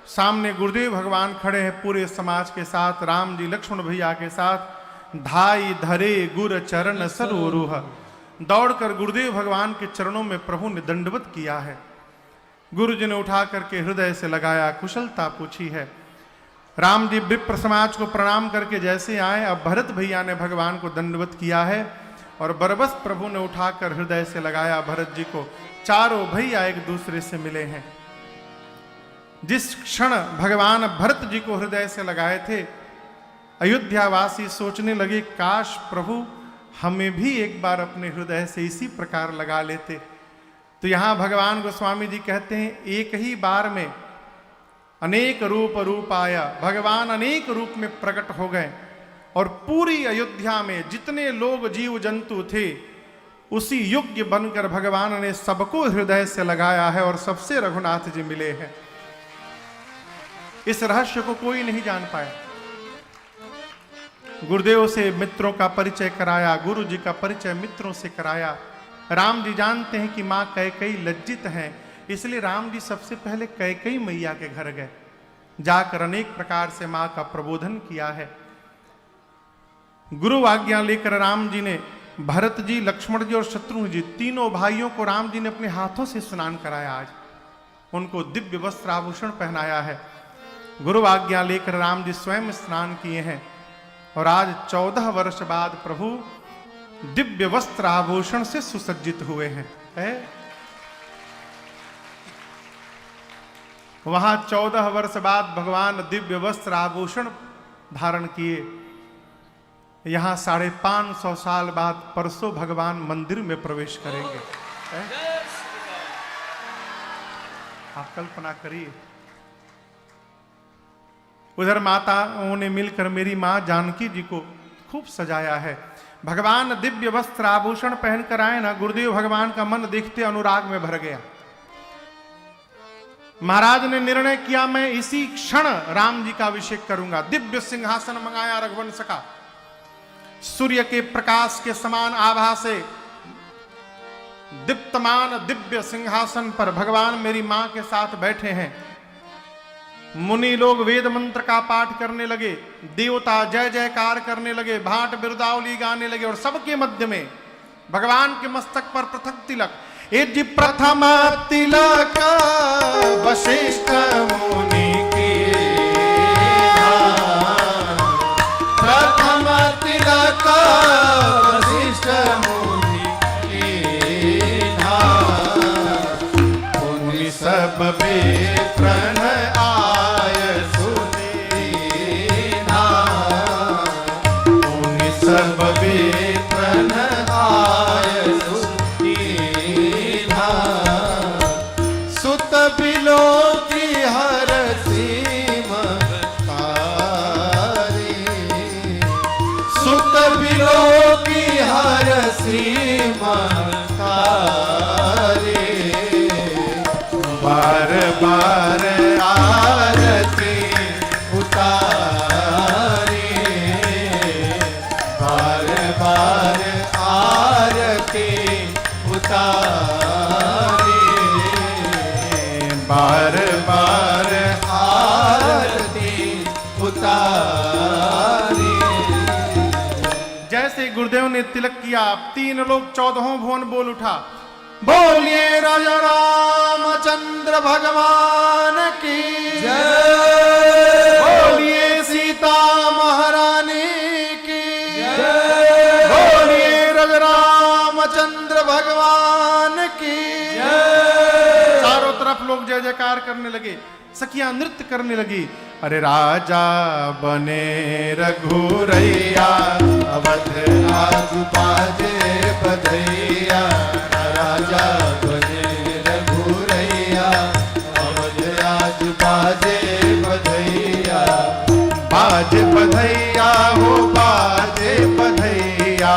सामने गुरुदेव भगवान खड़े हैं पूरे समाज के साथ, राम जी लक्ष्मण भैया के साथ। धाई धरे गुर चरण सरोरुह, दौड़कर गुरुदेव भगवान के चरणों में प्रभु ने दंडवत किया है। गुरु जी ने उठा करके हृदय से लगाया, कुशलता पूछी है। राम जी विप्र समाज को प्रणाम करके जैसे आए, अब भरत भैया ने भगवान को दंडवत किया है और बरबस प्रभु ने उठाकर हृदय से लगाया भरत जी को। चारों भैया एक दूसरे से मिले हैं। जिस क्षण भगवान भरत जी को हृदय से लगाए थे, अयोध्यावासी सोचने लगे काश प्रभु हमें भी एक बार अपने हृदय से इसी प्रकार लगा लेते। तो यहां भगवान गोस्वामी जी कहते हैं, एक ही बार में अनेक रूप आया। भगवान अनेक रूप में प्रकट हो गए और पूरी अयोध्या में जितने लोग जीव जंतु थे उसी योग्य बनकर भगवान ने सबको हृदय से लगाया है और सबसे रघुनाथ जी मिले हैं। इस रहस्य को कोई नहीं जान पाया। गुरुदेव से मित्रों का परिचय कराया, गुरु जी का परिचय मित्रों से कराया। राम जी जानते हैं कि मां कैकेयी लज्जित हैं, इसलिए राम जी सबसे पहले कैकेयी मैया के घर गए, जाकर अनेक प्रकार से मां का प्रबोधन किया है। गुरु आज्ञा लेकर राम जी ने भरत जी, लक्ष्मण जी और शत्रुघ्न जी तीनों भाइयों को राम जी ने अपने हाथों से स्नान कराया। आज उनको दिव्य वस्त्र आभूषण पहनाया है। गुरु आज्ञा लेकर राम जी स्वयं स्नान किए हैं और आज 14 वर्ष बाद प्रभु दिव्य वस्त्र आभूषण से सुसज्जित हुए हैं। वहां 14 वर्ष बाद भगवान दिव्य वस्त्र आभूषण धारण किए। यहां 550 साल बाद परसों भगवान मंदिर में प्रवेश करेंगे। आप कल्पना करिए, उधर माताओं ने मिलकर मेरी मां जानकी जी को खूब सजाया है। भगवान दिव्य वस्त्र आभूषण पहनकर आए ना, गुरुदेव भगवान का मन देखते अनुराग में भर गया। महाराज ने निर्णय किया, मैं इसी क्षण राम जी का अभिषेक करूंगा। दिव्य सिंहासन मंगाया रघुवंश का, सूर्य के प्रकाश के समान आभा से दीप्तमान दिव्य सिंहासन पर भगवान मेरी मां के साथ बैठे हैं। मुनि लोग वेद मंत्र का पाठ करने लगे, देवता जय जयकार करने लगे, भाट बिरदावली गाने लगे और सबके मध्य में भगवान के मस्तक पर पृथक तिलक। ये जी प्रथम तिलक वशिष्ठ मुनि की, प्रथम तिलक वशिष्ठ मुनि की, मुनि सब बेप्रन सब बेप्रन आय सुदीना, सुत बिलो की हर सीमा तारी, सुत बिलो की हर सीमा तारी, बार बार आरती उतारी, बार बार आरती उतारी। जैसे गुरुदेव ने तिलक किया, 3 लोग 14 भुवन बोल उठा, बोलिए राजा रामचंद्र भगवान की जय, बोलिए सीता महारानी की जय, बोलिए राजा रामचंद्र भगवान की जय। चारों तरफ लोग जय जयकार करने लगे, सखियां नृत्य करने लगी। अरे राजा बने रघुरैया, अवध आज बाजे बधैया, राजा बने रघुरैया, अवध आज बाजे बधैया, बाजे बधैया हो बाजे बधैया,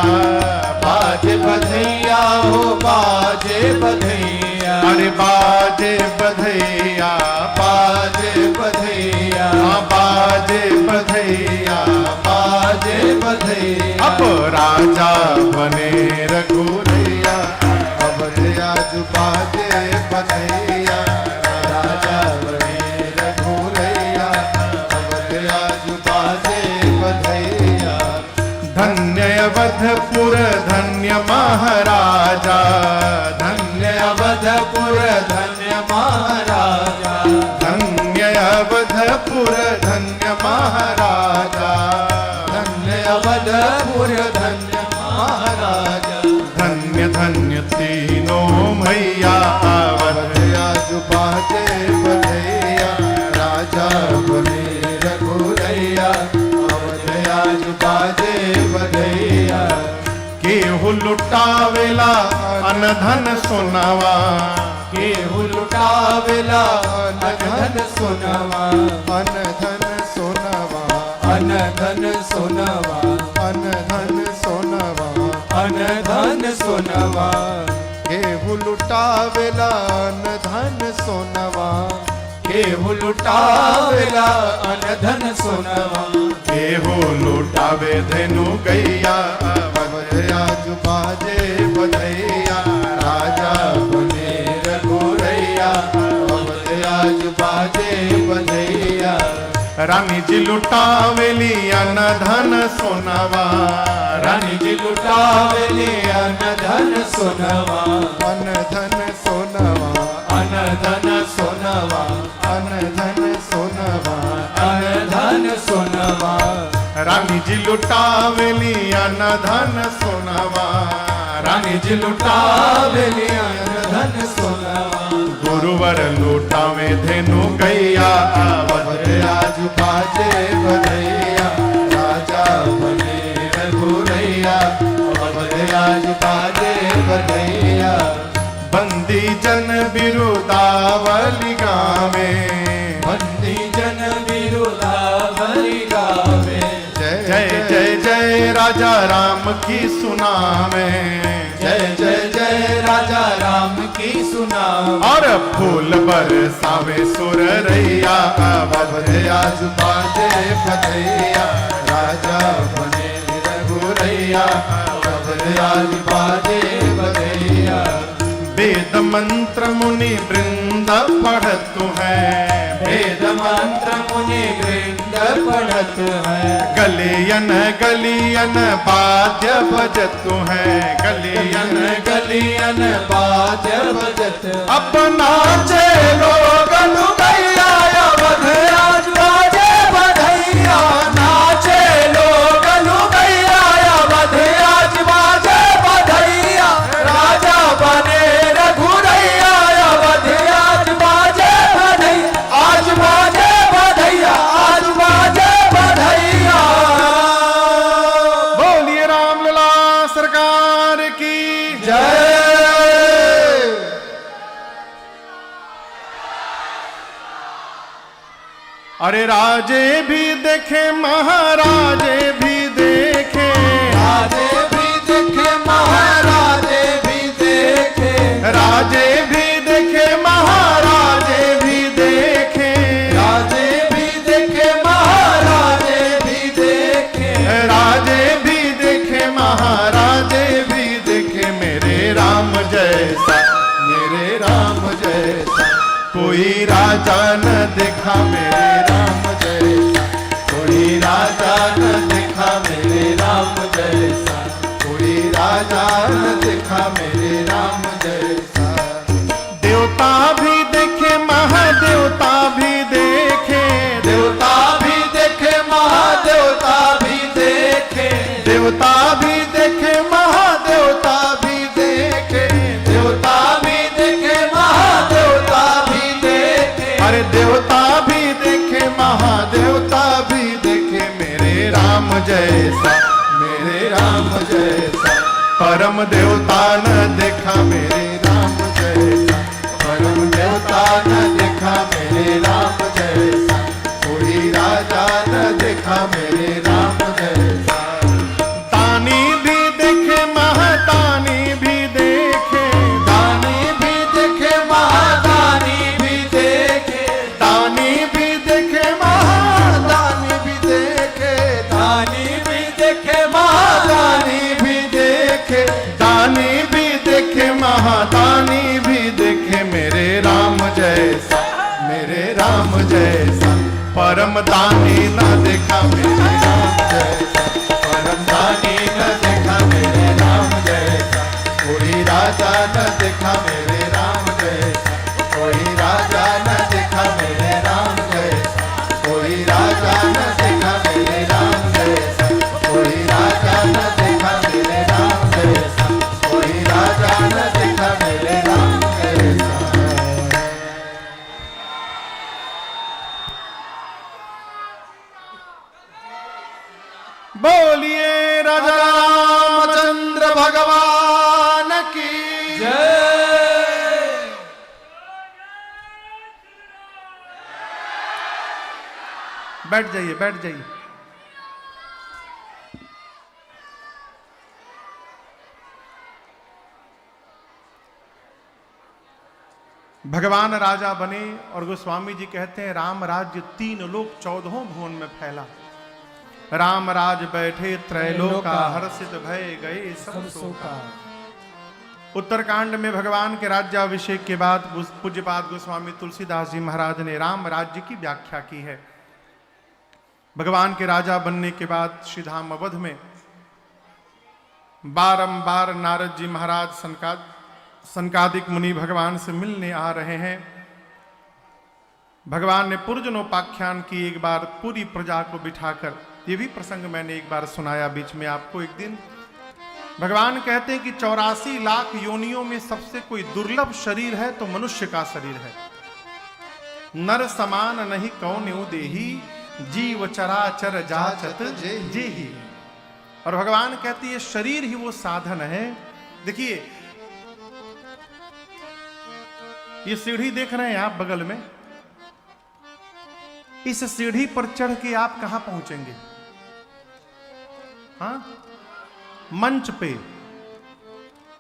बाजे बधैया हो बाजे बधैया, अरे बाजे बधैया, बाजे बधैया, बाजे बधैया, बाजे बधैया। अब राजा बने रघुरैया, अवध आज बाजे बधैया, राजा बने रघुरैया, अवध आज बाजे बधैया। धन्य अवधपुर धन्य धन्य महाराजा, धन्य अवधपुर धन्य महाराजा, धन्य अवधपुर धन्य महाराजा, धन्य अवधपुर धन्य महाराजा, धन्य धन्य तीनों मैया अवध आज बाजे बधैया, राजा बने रघुरैया, अवध आज बाजे बधैया, केहू लुटावेला अनधन सोनावा, केहू लुटावेला अनधन सोनावा, अनधन सोनावा, अनधन सोनावा, अनधन सोनावा, अनधन सोनावा, केहू लुटावेला अनधन सोनावा, केहू लुटावेला अनधन सोनावा, केहू लुटावे धेनु गैया अवध आज बाजे बधैया, राजा बने रघुरैया, अवध आज बाजे बधैया, रानी जी लुटावेली अनधन सोनावा, रानी जी लुटावेली अनधन सोनावा, अनधन सोनावा, अनधन सोनावा, अनधन सोनावा, अनधन सोनावा, रानी जी लुटावेली अनधन सोनावा, रानी जी लुटावेली अनधन सोनावा, गुरुवर लुटावे धेनु गैया अवध आज बाजे बधैया, राजा बने रघुरैया, अवध आज बाजे बधैया, बंदी जन बिरुदावली गावे, बंदी जन बिरुदावली गावे, जय जय जय राजा राम की सुनावे, जय जय जय राजा राम की सुनावे, और फूल बरसावे सुर रैया अवध आज बाजे बधैया, राजा बने रघुरैया, अवध आज बाजे बधैया, वेद मंत्र मुनि वृंद पढ़तु है, वेद मंत्र मुनि वृंद पढ़त है, गलियन गलियन वाद्य बजतु है, गलियन गलियन बाजे बजत, अपना लोग लुगैया, अवध आज बाजे बधैया, नाचे लोग लुगैया, अवध आज बाजे बधैया, राजा बने रघुरैया, अवध आज बाजे बधैया, आज बाजे बधैया, आज बाजे बधैया। बोलिए रामलला सरकार की जय। अरे राजे भी देखे महाराजे भी देखे, राजे भी देखे महाराजे भी देखे, राजे भी देखे महाराजे भी देखे, राजे भी देखे महाराजे भी देखे, राजे भी देखे महाराजे भी देखे, मेरे राम जैसा, मेरे राम जैसा कोई राजा न देखा, मेरे राम जैसा कोई राजा न देखा, मेरे राम जैसा कोई राजा न देखा, मेरे राम जैसा, देवता भी देखे महादेवता भी देखे, देवता भी देखे महादेवता भी देखे, देवता भी देखे महादेवता भी देखे, देवता भी देखे महादेवता भी देखे, अरे देवता भी देखे महादेवता भी देखे, मेरे राम जैसा, मेरे राम जैसा परम देवता न देखा, मेरे राम जैसा परम देवता न देखा, मेरे राम जैसा कोई राजा न देखा, मेरे राम जैसा, तानी भी देखे महातानी भी देखे, दानी भी देखे महादानी भी देखे, तानी भी देखे महादानी भी देखे, दानी भी देखे महादानी भी देखे, दानी भी देखे महादानी भी देखे, मेरे राम जैसा, मेरे राम जैसा परम दानी न देखा, मेरे राम जैसा परम दानी न देखा, मेरे राम जैसा राजा न देखा मेरे राम जैसा, कोई राजा न देखा मेरे राम जैसा। बोलिए राजा रामचंद्र भगवान की जय। बैठ जाइए, बैठ जाइए। भगवान राजा बने और गोस्वामी जी कहते हैं राम राज्य 3 लोक 14 भुवन में फैला। राम राज बैठे त्रैलोका, हर्षित भय गए सब शोका। उत्तरकांड में भगवान के राज्याभिषेक के बाद पूज्यपाद गोस्वामी तुलसीदास जी महाराज ने राम राज्य की व्याख्या की है। भगवान के राजा बनने के बाद श्रीधाम अवध में बारंबार नारद जी महाराज सनकादिक मुनि भगवान से मिलने आ रहे हैं। भगवान ने पुरजनोपाख्यान की एक बार पूरी प्रजा को बिठाकर, ये भी प्रसंग मैंने एक बार सुनाया बीच में आपको। एक दिन भगवान कहते हैं कि 84 लाख योनियों में सबसे कोई दुर्लभ शरीर है तो मनुष्य का शरीर है। नर समान नहीं कौन देही, जीव चराचर जाचत जेही। और भगवान कहते हैं ये शरीर ही वो साधन है। देखिए ये सीढ़ी देख रहे हैं आप बगल में, इस सीढ़ी पर चढ़ के आप कहां पहुंचेंगे? हाँ, मंच पे।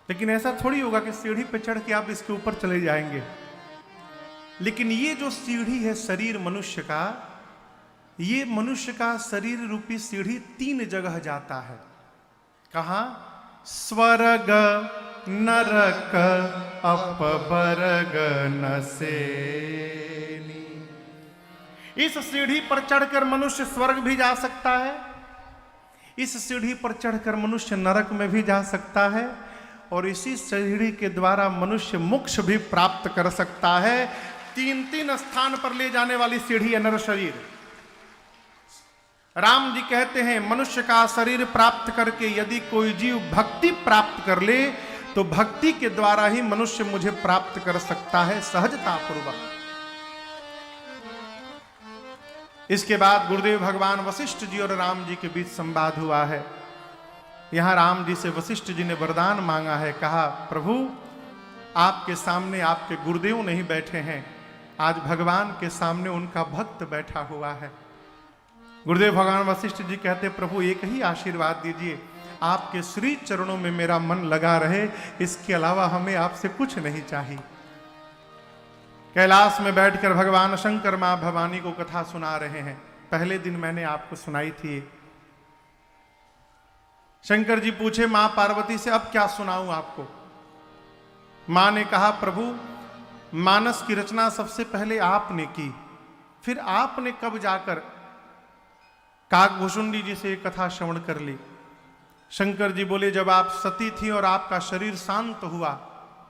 लेकिन ऐसा थोड़ी होगा कि सीढ़ी पे चढ़ के आप इसके ऊपर चले जाएंगे। लेकिन ये जो सीढ़ी है शरीर मनुष्य का, ये मनुष्य का शरीर रूपी सीढ़ी 3 जगह जाता है। कहां? स्वर्ग, नरक, अपवर्ग नसेनी। इस सीढ़ी पर चढ़कर मनुष्य स्वर्ग भी जा सकता है, इस सीढ़ी पर चढ़कर मनुष्य नरक में भी जा सकता है, और इसी सीढ़ी के द्वारा मनुष्य मोक्ष भी प्राप्त कर सकता है। 3 स्थान पर ले जाने वाली सीढ़ी है नर शरीर। राम जी कहते हैं मनुष्य का शरीर प्राप्त करके यदि कोई जीव भक्ति प्राप्त कर ले तो भक्ति के द्वारा ही मनुष्य मुझे प्राप्त कर सकता है सहजता पूर्वक। इसके बाद गुरुदेव भगवान वशिष्ठ जी और राम जी के बीच संवाद हुआ है। यहां राम जी से वशिष्ठ जी ने वरदान मांगा है। कहा प्रभु आपके सामने आपके गुरुदेव नहीं बैठे हैं, आज भगवान के सामने उनका भक्त बैठा हुआ है। गुरुदेव भगवान वशिष्ठ जी कहते प्रभु एक ही आशीर्वाद दीजिए, आपके श्री चरणों में मेरा मन लगा रहे, इसके अलावा हमें आपसे कुछ नहीं चाहिए। कैलाश में बैठकर भगवान शंकर मां भवानी को कथा सुना रहे हैं। पहले दिन मैंने आपको सुनाई थी। शंकर जी पूछे मां पार्वती से अब क्या सुनाऊं आपको? मां ने कहा प्रभु मानस की रचना सबसे पहले आपने की, फिर आपने कब जाकर काकभूषुंडी जी से कथा श्रवण कर ली। शंकर जी बोले जब आप सती थी और आपका शरीर शांत हुआ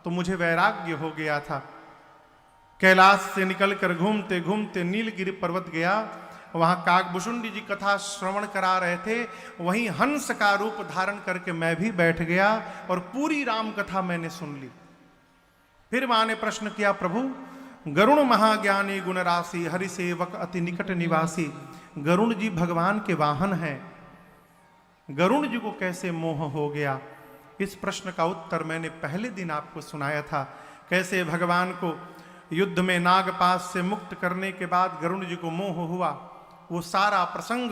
तो मुझे वैराग्य हो गया था। कैलाश से निकलकर घूमते घूमते नीलगिरी पर्वत गया, वहां काकभूषुंडी जी कथा श्रवण करा रहे थे, वहीं हंस का रूप धारण करके मैं भी बैठ गया और पूरी राम कथा मैंने सुन ली। फिर मां ने प्रश्न किया प्रभु गरुण महाज्ञानी गुण राशि, हरि सेवक अति निकट निवासी, गरुण जी भगवान के वाहन हैं, गरुण जी को कैसे मोह हो गया? इस प्रश्न का उत्तर मैंने पहले दिन आपको सुनाया था। कैसे भगवान को युद्ध में नागपाश से मुक्त करने के बाद गरुण जी को मोह हुआ, वो सारा प्रसंग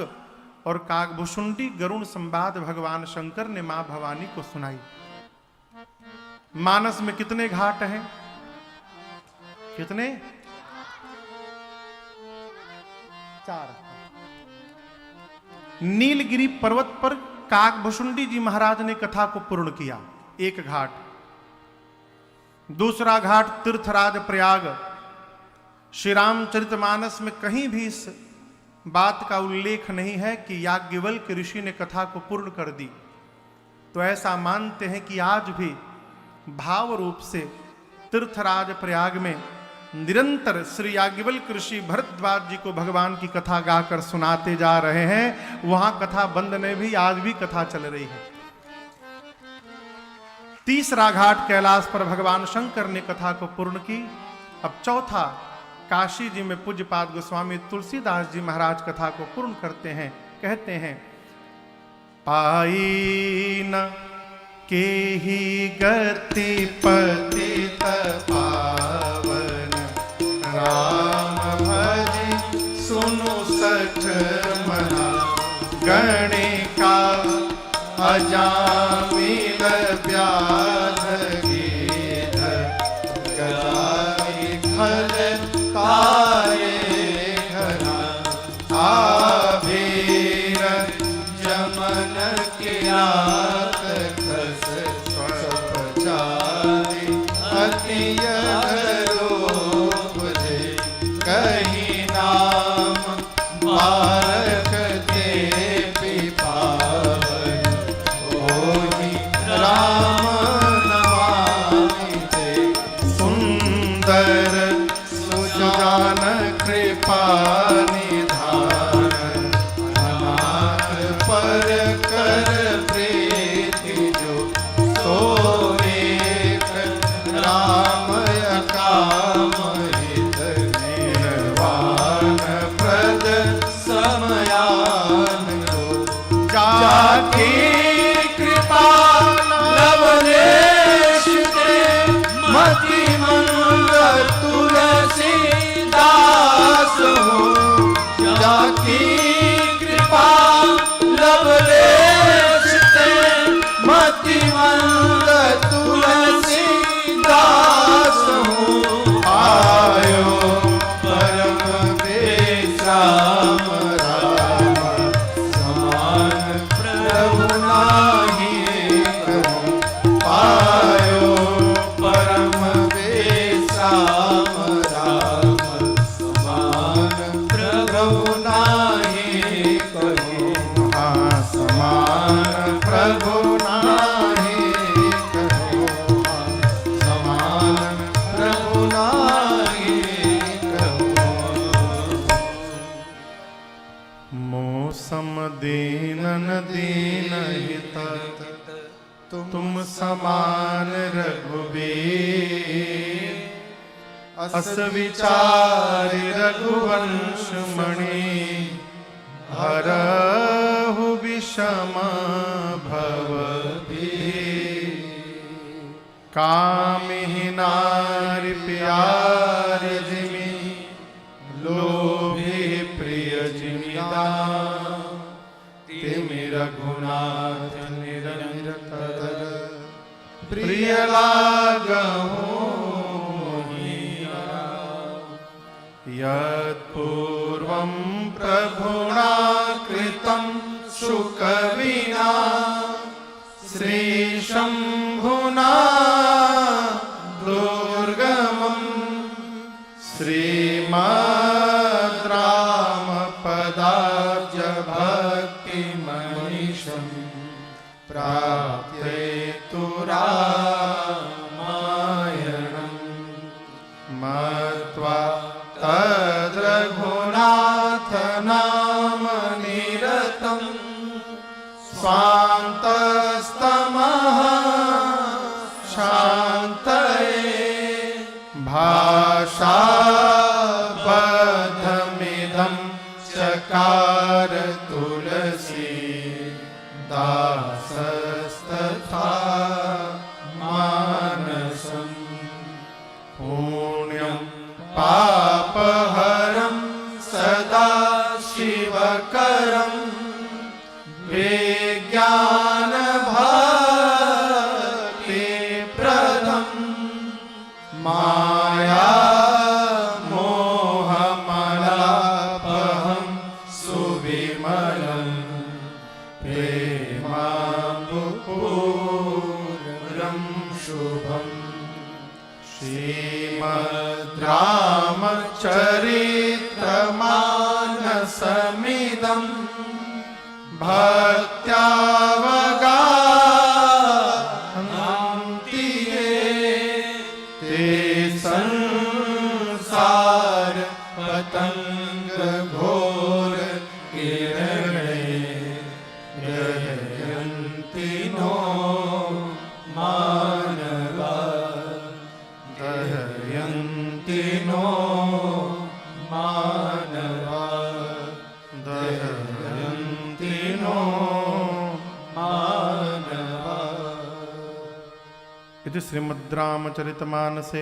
और काकभूषुंडी गरुण संवाद भगवान शंकर ने मां भवानी को सुनाई। मानस में कितने घाट हैं? कितने? 4। नीलगिरी पर्वत पर काकभूषुंडी जी महाराज ने कथा को पूर्ण किया, 1 घाट। दूसरा घाट तीर्थराज प्रयाग। श्री रामचरितमानस में कहीं भी इस बात का उल्लेख नहीं है कि याज्ञवल्क्य ऋषि ने कथा को पूर्ण कर दी, तो ऐसा मानते हैं कि आज भी भाव रूप से तीर्थराज प्रयाग में निरंतर श्री याज्ञवल्क्य ऋषि भरद्वाज जी को भगवान की कथा गाकर सुनाते जा रहे हैं। वहां कथा बंद में भी आज भी कथा चल रही है। तीसरा घाट कैलाश पर भगवान शंकर ने कथा को पूर्ण की। अब चौथा काशी जी में पूज्यपाद गोस्वामी तुलसीदास जी महाराज कथा को पूर्ण करते हैं। कहते हैं, पाई न के ही गति पतित पावन, राम भज सुनु सठ मना, गणिका अजामिल व्याध गीध, गजाई खल तारे घरा, आभीर जमन किरात खस स्वपचारी, अतिय रूप दे कहीं नाम बारक दे पिपावन, ओहि राम नमामि ते, सुंदर सुजान कृपा निधान, अनाथ पर कर प्रीति जो, सो एक राम अकाम हित, निर्वाण प्रद समयान को, जाकी कृपा लवलेश दे, मति मंग तुलसी दास हो, जाकी कृपा लवलेश दे, मति मंग तुलसी दास हो, आयो परम बेश्राम राम, समान प्रभु नाहि कहूँ, पायो परम बेश्राम राम, समान प्रभु नाहि कहूँ, हाँ समान प्रभु नाहि कहूँ, हाँ समान प्रभु नाहि कहूँ। मौसम दीनन दीन हित, तुम समान रघुबीर, अस विचार रघुवंश मणि, हरहु विषम भव भीर, कामिहि नारि प्यार जिमि, लोभी प्रिय जिमिदान, तिमि रघुनाथ निरंतर, प्रिय लागहु यत्पूर्वं प्रभुणा कृतं शुकविना, श्रीशम्भुना दुर्गमं, श्रीमद् रामपदाब्ज भक्तिमनीशं, प्राप्ते तु रामायणं, मत्वा तद्रघुनाथ नाम निरतं, स्वान्तस्तमः शान्तये, भाषाबद्धमिदं चकार तुलसी दासस्तथा मानसम्, पुण्यं पापहरं सदा शिवकरं, विज्ञान भक्ति प्रदं, माया मोहमलापहं सुविमलं, प्रेमाम्बुपूरं शुभं, श्रीमद् रामचरितमानसमिदं, भक्त्यावगाहन्ति ये, ते संसार इति श्रीमद् रामचरितमानसे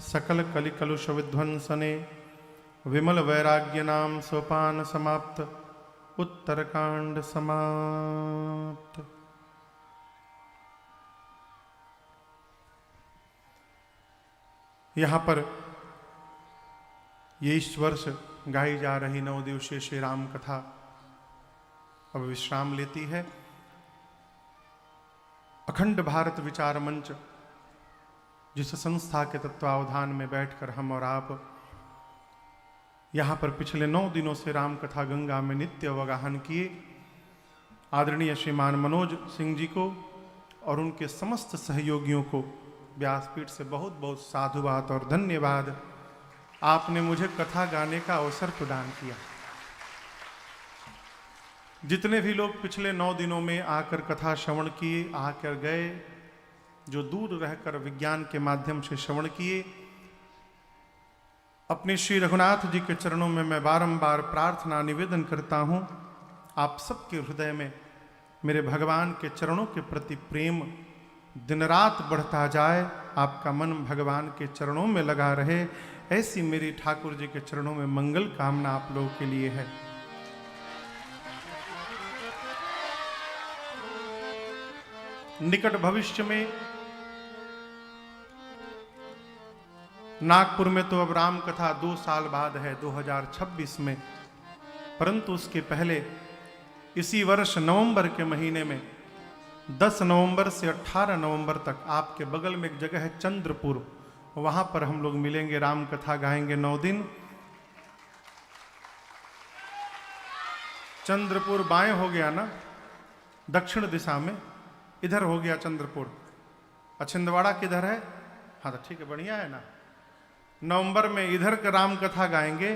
सकल कलिकलुष विध्वंसने विमल वैराग्य नाम सोपान समाप्त उत्तरकांड समाप्त। यहाँ पर ये इस वर्ष गाई जा रही 9 दिवसीय श्री राम कथा अब विश्राम लेती है। अखंड भारत विचार मंच, जिस संस्था के तत्वावधान में बैठकर हम और आप यहाँ पर पिछले 9 दिनों से राम कथा गंगा में नित्य अवगाहन किए, आदरणीय श्रीमान मनोज सिंह जी को और उनके समस्त सहयोगियों को व्यासपीठ से बहुत बहुत साधुवाद और धन्यवाद। आपने मुझे कथा गाने का अवसर प्रदान किया। जितने भी लोग पिछले 9 दिनों में आकर कथा श्रवण किए, आकर गए, जो दूर रहकर विज्ञान के माध्यम से श्रवण किए, अपने श्री रघुनाथ जी के चरणों में मैं बारंबार प्रार्थना निवेदन करता हूं, आप सबके हृदय में मेरे भगवान के चरणों के प्रति प्रेम दिन रात बढ़ता जाए, आपका मन भगवान के चरणों में लगा रहे, ऐसी मेरी ठाकुर जी के चरणों में मंगल कामना आप लोगों के लिए है। निकट भविष्य में नागपुर में तो अब राम कथा 2 साल बाद है, 2026 में, परंतु उसके पहले इसी वर्ष नवंबर के महीने में 10 नवंबर से 18 नवंबर तक आपके बगल में एक जगह है चंद्रपुर, वहां पर हम लोग मिलेंगे, राम कथा गाएंगे 9 दिन। चंद्रपुर बाएं हो गया ना, दक्षिण दिशा में, इधर हो गया चंद्रपुर। छिंदवाड़ा किधर है? हाँ तो ठीक है, बढ़िया है ना। नवंबर में इधर का राम कथा गाएंगे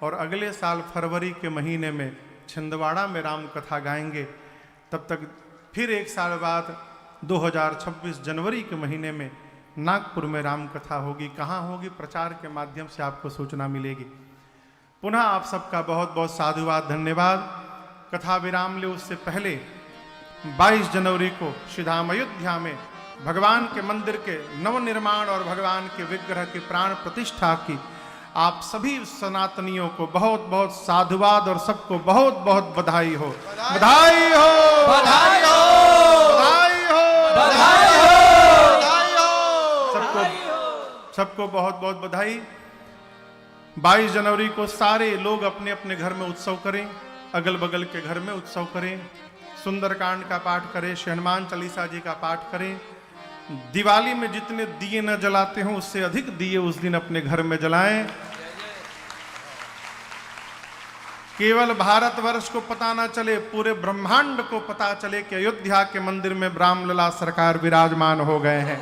और अगले साल फरवरी के महीने में छिंदवाड़ा में राम कथा गाएंगे। तब तक फिर 1 साल बाद 2026 जनवरी के महीने में नागपुर में राम कथा होगी। कहाँ होगी? प्रचार के माध्यम से आपको सूचना मिलेगी। पुनः आप सबका बहुत बहुत साधुवाद, धन्यवाद। कथा विराम ले उससे पहले 22 जनवरी को श्रीधाम अयोध्या में भगवान के मंदिर के नवनिर्माण और भगवान के विग्रह की प्राण प्रतिष्ठा की आप सभी सनातनियों को बहुत बहुत साधुवाद और सबको बहुत बहुत बधाई हो। बधाई हो, बधाई हो, बधाई हो, बधाई हो, सबको बहुत बहुत बधाई। 22 जनवरी को सारे लोग अपने अपने घर में उत्सव करें, अगल बगल के घर में उत्सव करें, सुंदरकांड का पाठ करें, श्री हनुमान चालीसा जी का पाठ करें। दिवाली में जितने दिए न जलाते हो उससे अधिक दिए उस दिन अपने घर में जलाएं। केवल भारतवर्ष को पता ना चले, पूरे ब्रह्मांड को पता चले कि अयोध्या के मंदिर में रामलला सरकार विराजमान हो गए हैं।